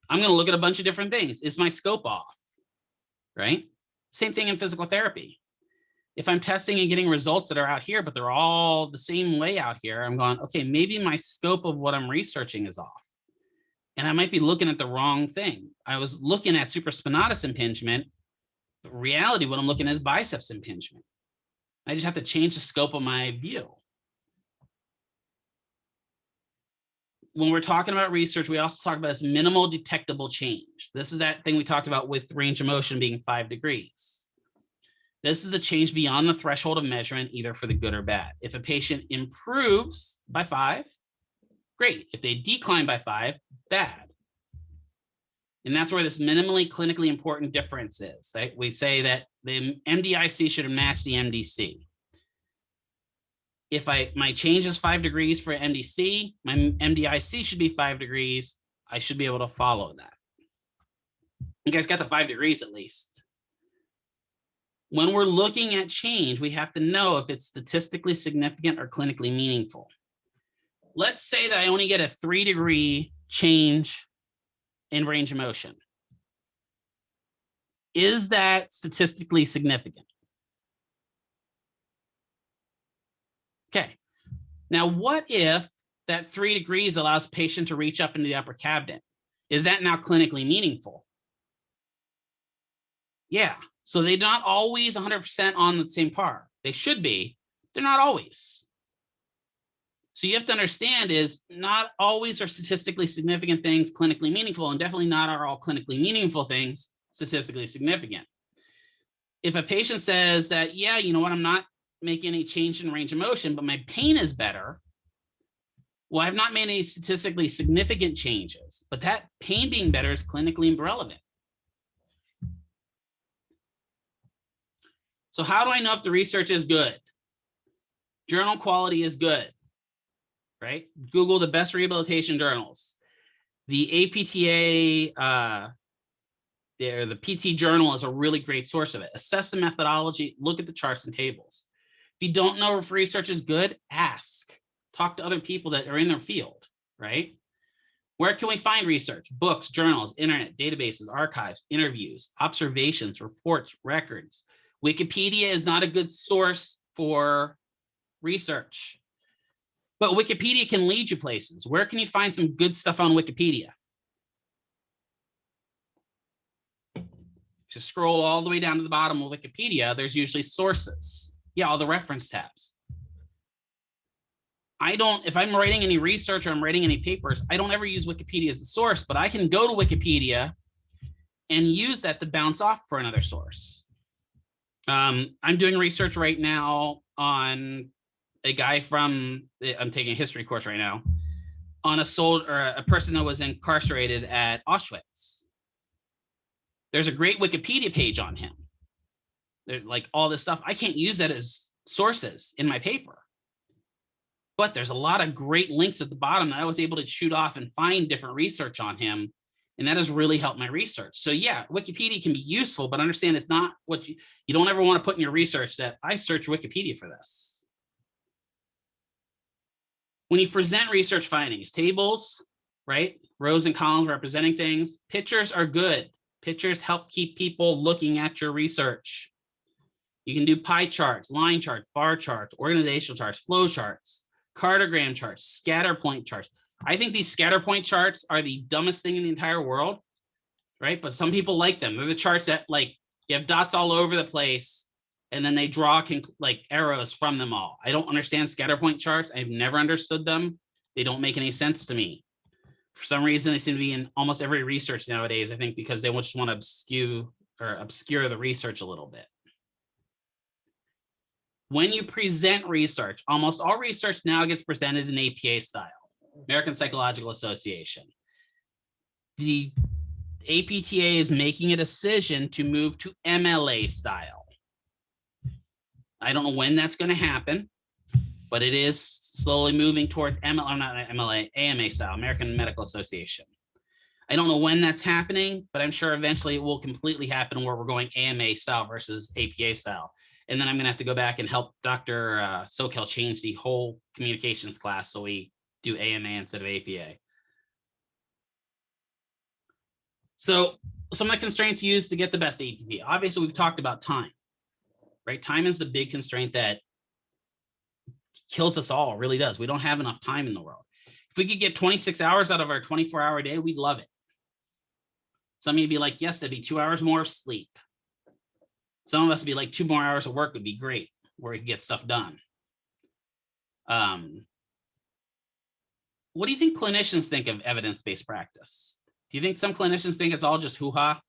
I'm going to look at a bunch of different things. Is my scope off? Right? Same thing in physical therapy. If I'm testing and getting results that are out here, but they're all the same way out here, I'm going, okay, maybe my scope of what I'm researching is off. And I might be looking at the wrong thing. I was looking at supraspinatus impingement. But reality, what I'm looking at is biceps impingement. I just have to change the scope of my view. When we're talking about research, we also talk about this minimal detectable change. This is that thing we talked about with range of motion being 5 degrees. This is the change beyond the threshold of measurement, either for the good or bad. If a patient improves by 5, great. If they decline by 5, bad. And that's where this minimally clinically important difference is. Right? We say that the MDIC should match the MDC. If my change is 5 degrees for MDC, my MDIC should be 5 degrees. I should be able to follow that. You guys got the 5 degrees at least. When we're looking at change, we have to know if it's statistically significant or clinically meaningful. Let's say that I only get a 3-degree change in range of motion. Is that statistically significant? Okay. Now, what if that 3 degrees allows patient to reach up into the upper cabinet? Is that now clinically meaningful? Yeah. So they're not always 100% on the same par. They should be, They're not always. So you have to understand is not always are statistically significant things clinically meaningful, and definitely not are all clinically meaningful things statistically significant. If a patient says that, yeah, you know what, I'm not making any change in range of motion, but my pain is better. Well, I've not made any statistically significant changes, but that pain being better is clinically irrelevant. So how do I know if the research is good? Journal quality is good, right? Google the best rehabilitation journals. The APTA, the PT journal is a really great source of it. Assess the methodology, look at the charts and tables. If you don't know if research is good, ask. Talk to other people that are in their field, right? Where can we find research? Books, journals, internet, databases, archives, interviews, observations, reports, records. Wikipedia is not a good source for research, but Wikipedia can lead you places. Where can you find some good stuff on Wikipedia? Just scroll all the way down to the bottom of Wikipedia, there's usually sources. Yeah, all the reference tabs. If I'm writing any research or I'm writing any papers, I don't ever use Wikipedia as a source, but I can go to Wikipedia and use that to bounce off for another source. I'm doing research right now on a guy from, I'm taking a history course right now, on a person that was incarcerated at Auschwitz. There's a great Wikipedia page on him. There's like all this stuff. I can't use that as sources in my paper. But there's a lot of great links at the bottom that I was able to shoot off and find different research on him. And that has really helped my research. So yeah, Wikipedia can be useful, but understand it's not what you don't ever want to put in your research that I search Wikipedia for this. When you present research findings, tables, right? Rows and columns representing things. Pictures are good. Pictures help keep people looking at your research. You can do pie charts, line charts, bar charts, organizational charts, flow charts, cartogram charts, scatter point charts. I think these scatter point charts are the dumbest thing in the entire world, right? But some people like them. They're the charts that like you have dots all over the place and then they draw like arrows from them all. I don't understand scatter point charts. I've never understood them. They don't make any sense to me. For some reason, they seem to be in almost every research nowadays, I think, because they just want to obscure the research a little bit. When you present research, almost all research now gets presented in APA style, American Psychological Association. The APTA is making a decision to move to MLA style. I don't know when that's going to happen, but it is slowly moving towards AMA style, American Medical Association. I don't know when that's happening, but I'm sure eventually it will completely happen where we're going AMA style versus APA style. And then I'm going to have to go back and help Dr. Sokel change the whole communications class so we do AMA instead of APA. So some of the constraints used to get the best APP. Obviously, we've talked about time, right? Time is the big constraint that kills us all, really does. We don't have enough time in the world. If we could get 26 hours out of our 24-hour day, we'd love it. Some of you would be like, yes, that'd be 2 hours more of sleep. Some of us would be like 2 more hours of work would be great, where we can get stuff done. What do you think clinicians think of evidence-based practice? Do you think some clinicians think it's all just hoo-ha?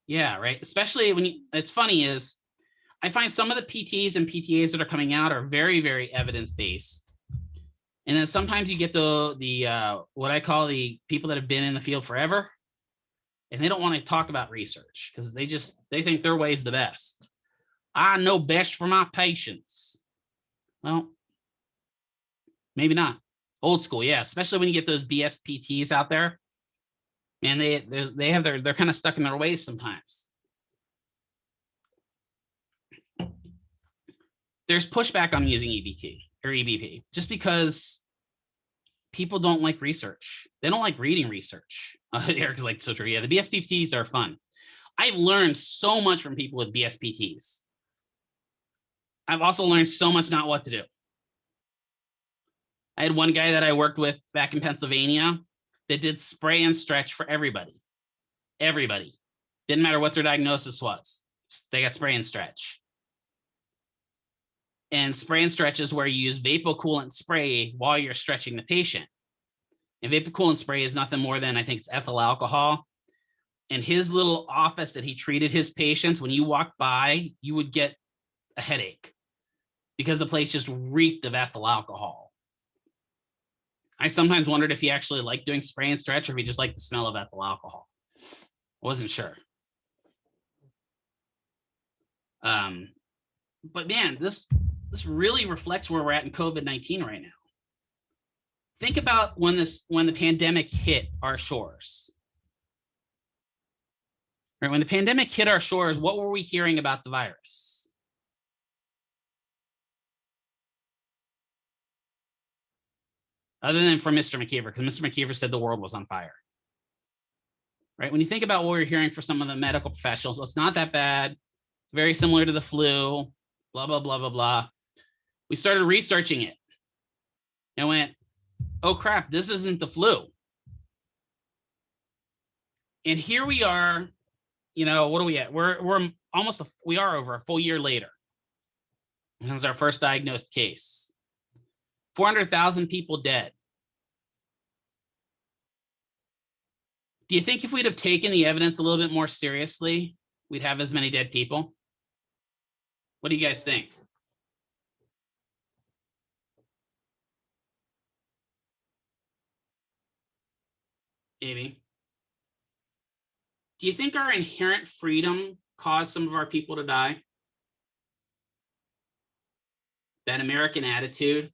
Yeah, right. Especially when it's funny is I find some of the PTs and PTAs that are coming out are very, very evidence-based. And then sometimes you get the what I call the people that have been in the field forever, and they don't want to talk about research because they think their way is the best. I know best for my patients. Well, maybe not. Old school, yeah. Especially when you get those BSPTs out there, and they're kind of stuck in their ways sometimes. There's pushback on using EBT or EBP just because people don't like research. They don't like reading research. Eric's like, so true. Yeah, the BSPTs are fun. I've learned so much from people with BSPTs. I've also learned so much not what to do. I had one guy that I worked with back in Pennsylvania that did spray and stretch for everybody. Everybody. Didn't matter what their diagnosis was. They got spray and stretch. And spray and stretch is where you use vapocoolant spray while you're stretching the patient. And vapocoolant spray is nothing more than, I think it's ethyl alcohol. And his little office that he treated his patients, when you walked by, you would get a headache because the place just reeked of ethyl alcohol. I sometimes wondered if he actually liked doing spray and stretch or if he just liked the smell of ethyl alcohol. I wasn't sure. But man, this really reflects where we're at in COVID-19 right now. Think about when the pandemic hit our shores. Right, when the pandemic hit our shores, what were we hearing about the virus? Other than from Mr. McKeever, because Mr. McKeever said the world was on fire. Right, when you think about what we're hearing for some of the medical professionals, it's not that bad. It's very similar to the flu, blah, blah, blah, blah, blah. We started researching it and went, oh crap, this isn't the flu. And here we are, you know, what are we at? We're we are over a full year later. This is our first diagnosed case. 400,000 people dead. Do you think if we'd have taken the evidence a little bit more seriously, we'd have as many dead people? What do you guys think? Amy? Do you think our inherent freedom caused some of our people to die? That American attitude?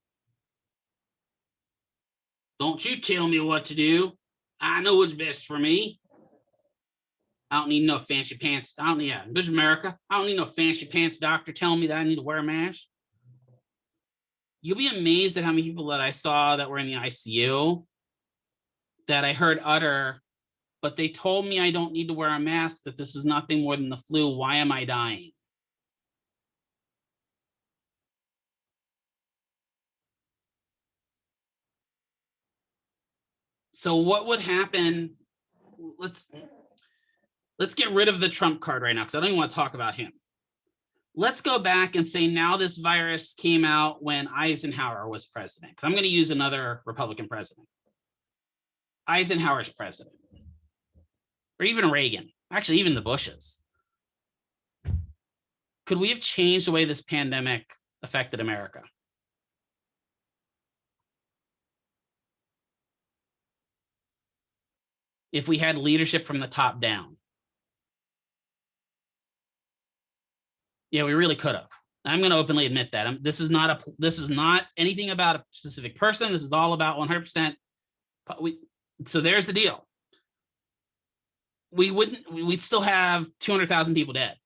Don't you tell me what to do. I know what's best for me. I don't need no fancy pants. This is America. I don't need no fancy pants doctor telling me that I need to wear a mask. You'll be amazed at how many people that I saw that were in the ICU that I heard utter, but they told me I don't need to wear a mask, that this is nothing more than the flu. Why am I dying? So what would happen? Let's get rid of the Trump card right now, because I don't even want to talk about him. Let's go back and say now this virus came out when Eisenhower was president, because I'm going to use another Republican president. Eisenhower's president. Or even Reagan, actually even the Bushes. Could we have changed the way this pandemic affected America? If we had leadership from the top down? Yeah, we really could have. I'm going to openly admit that. This is not anything about a specific person. This is all about 100%. So there's the deal. We'd still have 200,000 people dead,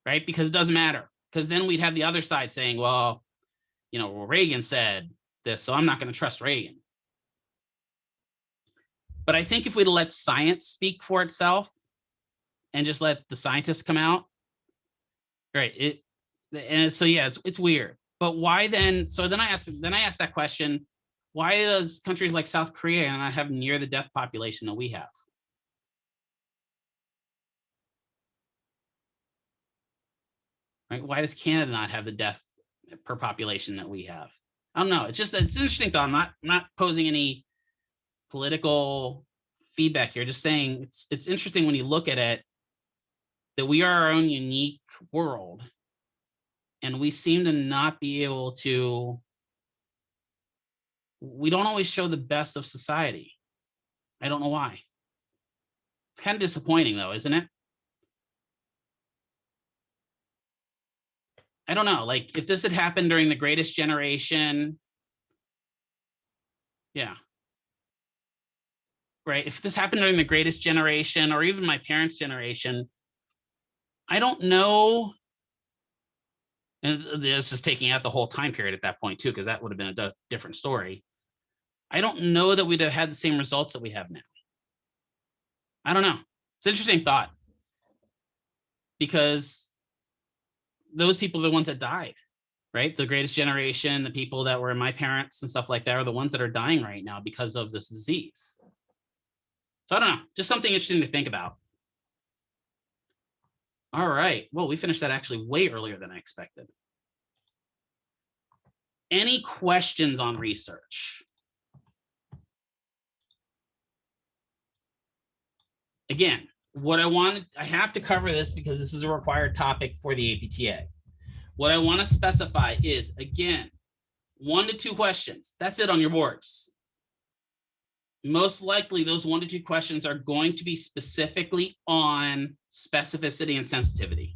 right? Because it doesn't matter. Because then we'd have the other side saying, well, you know, Reagan said this, so I'm not going to trust Reagan. But I think if we'd let science speak for itself and just let the scientists come out, right? So yeah, it's weird. But why then? So then I asked that question: why does countries like South Korea not have near the death population that we have? Right? Why does Canada not have the death per population that we have? I don't know. It's an interesting thought. I'm not posing any political feedback here. Just saying it's interesting when you look at it that we are our own unique world, and we seem to not be able to. We don't always show the best of society. I don't know why. Kind of disappointing though, isn't it? I don't know, like if this had happened during the Greatest Generation, yeah. Right, if this happened during the Greatest Generation or even my parents' generation, I don't know. And this is taking out the whole time period at that point too, because that would have been a different story. I don't know that we'd have had the same results that we have now. I don't know. It's an interesting thought. Because those people are the ones that died, right? The Greatest Generation, the people that were my parents and stuff like that are the ones that are dying right now because of this disease. So I don't know, just something interesting to think about. All right. Well, we finished that actually way earlier than I expected. Any questions on research? Again, I have to cover this because this is a required topic for the APTA. What I want to specify is, again, 1 to 2 questions. That's it on your boards. Most likely, those 1 to 2 questions are going to be specifically on specificity and sensitivity.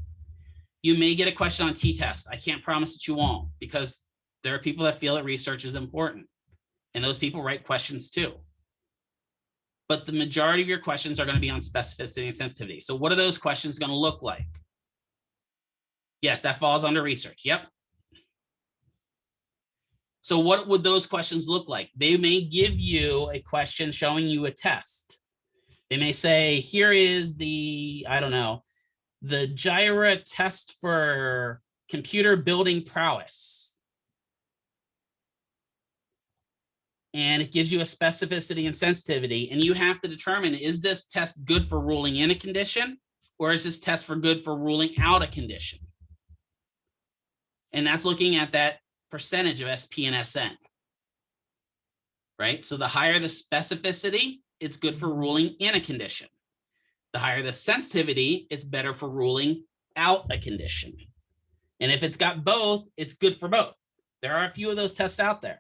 You may get a question on t-test. I can't promise that you won't, because there are people that feel that research is important, and those people write questions too. But the majority of your questions are going to be on specificity and sensitivity. So what are those questions going to look like? Yes, that falls under research. Yep. So what would those questions look like? They may give you a question showing you a test. They may say, here is the, I don't know, the GIRA test for computer building prowess. And it gives you a specificity and sensitivity, and you have to determine, is this test good for ruling in a condition, or is this test for good for ruling out a condition? And that's looking at that percentage of SP and SN, right? So the higher the specificity, it's good for ruling in a condition. The higher the sensitivity, it's better for ruling out a condition. And if it's got both, it's good for both. There are a few of those tests out there.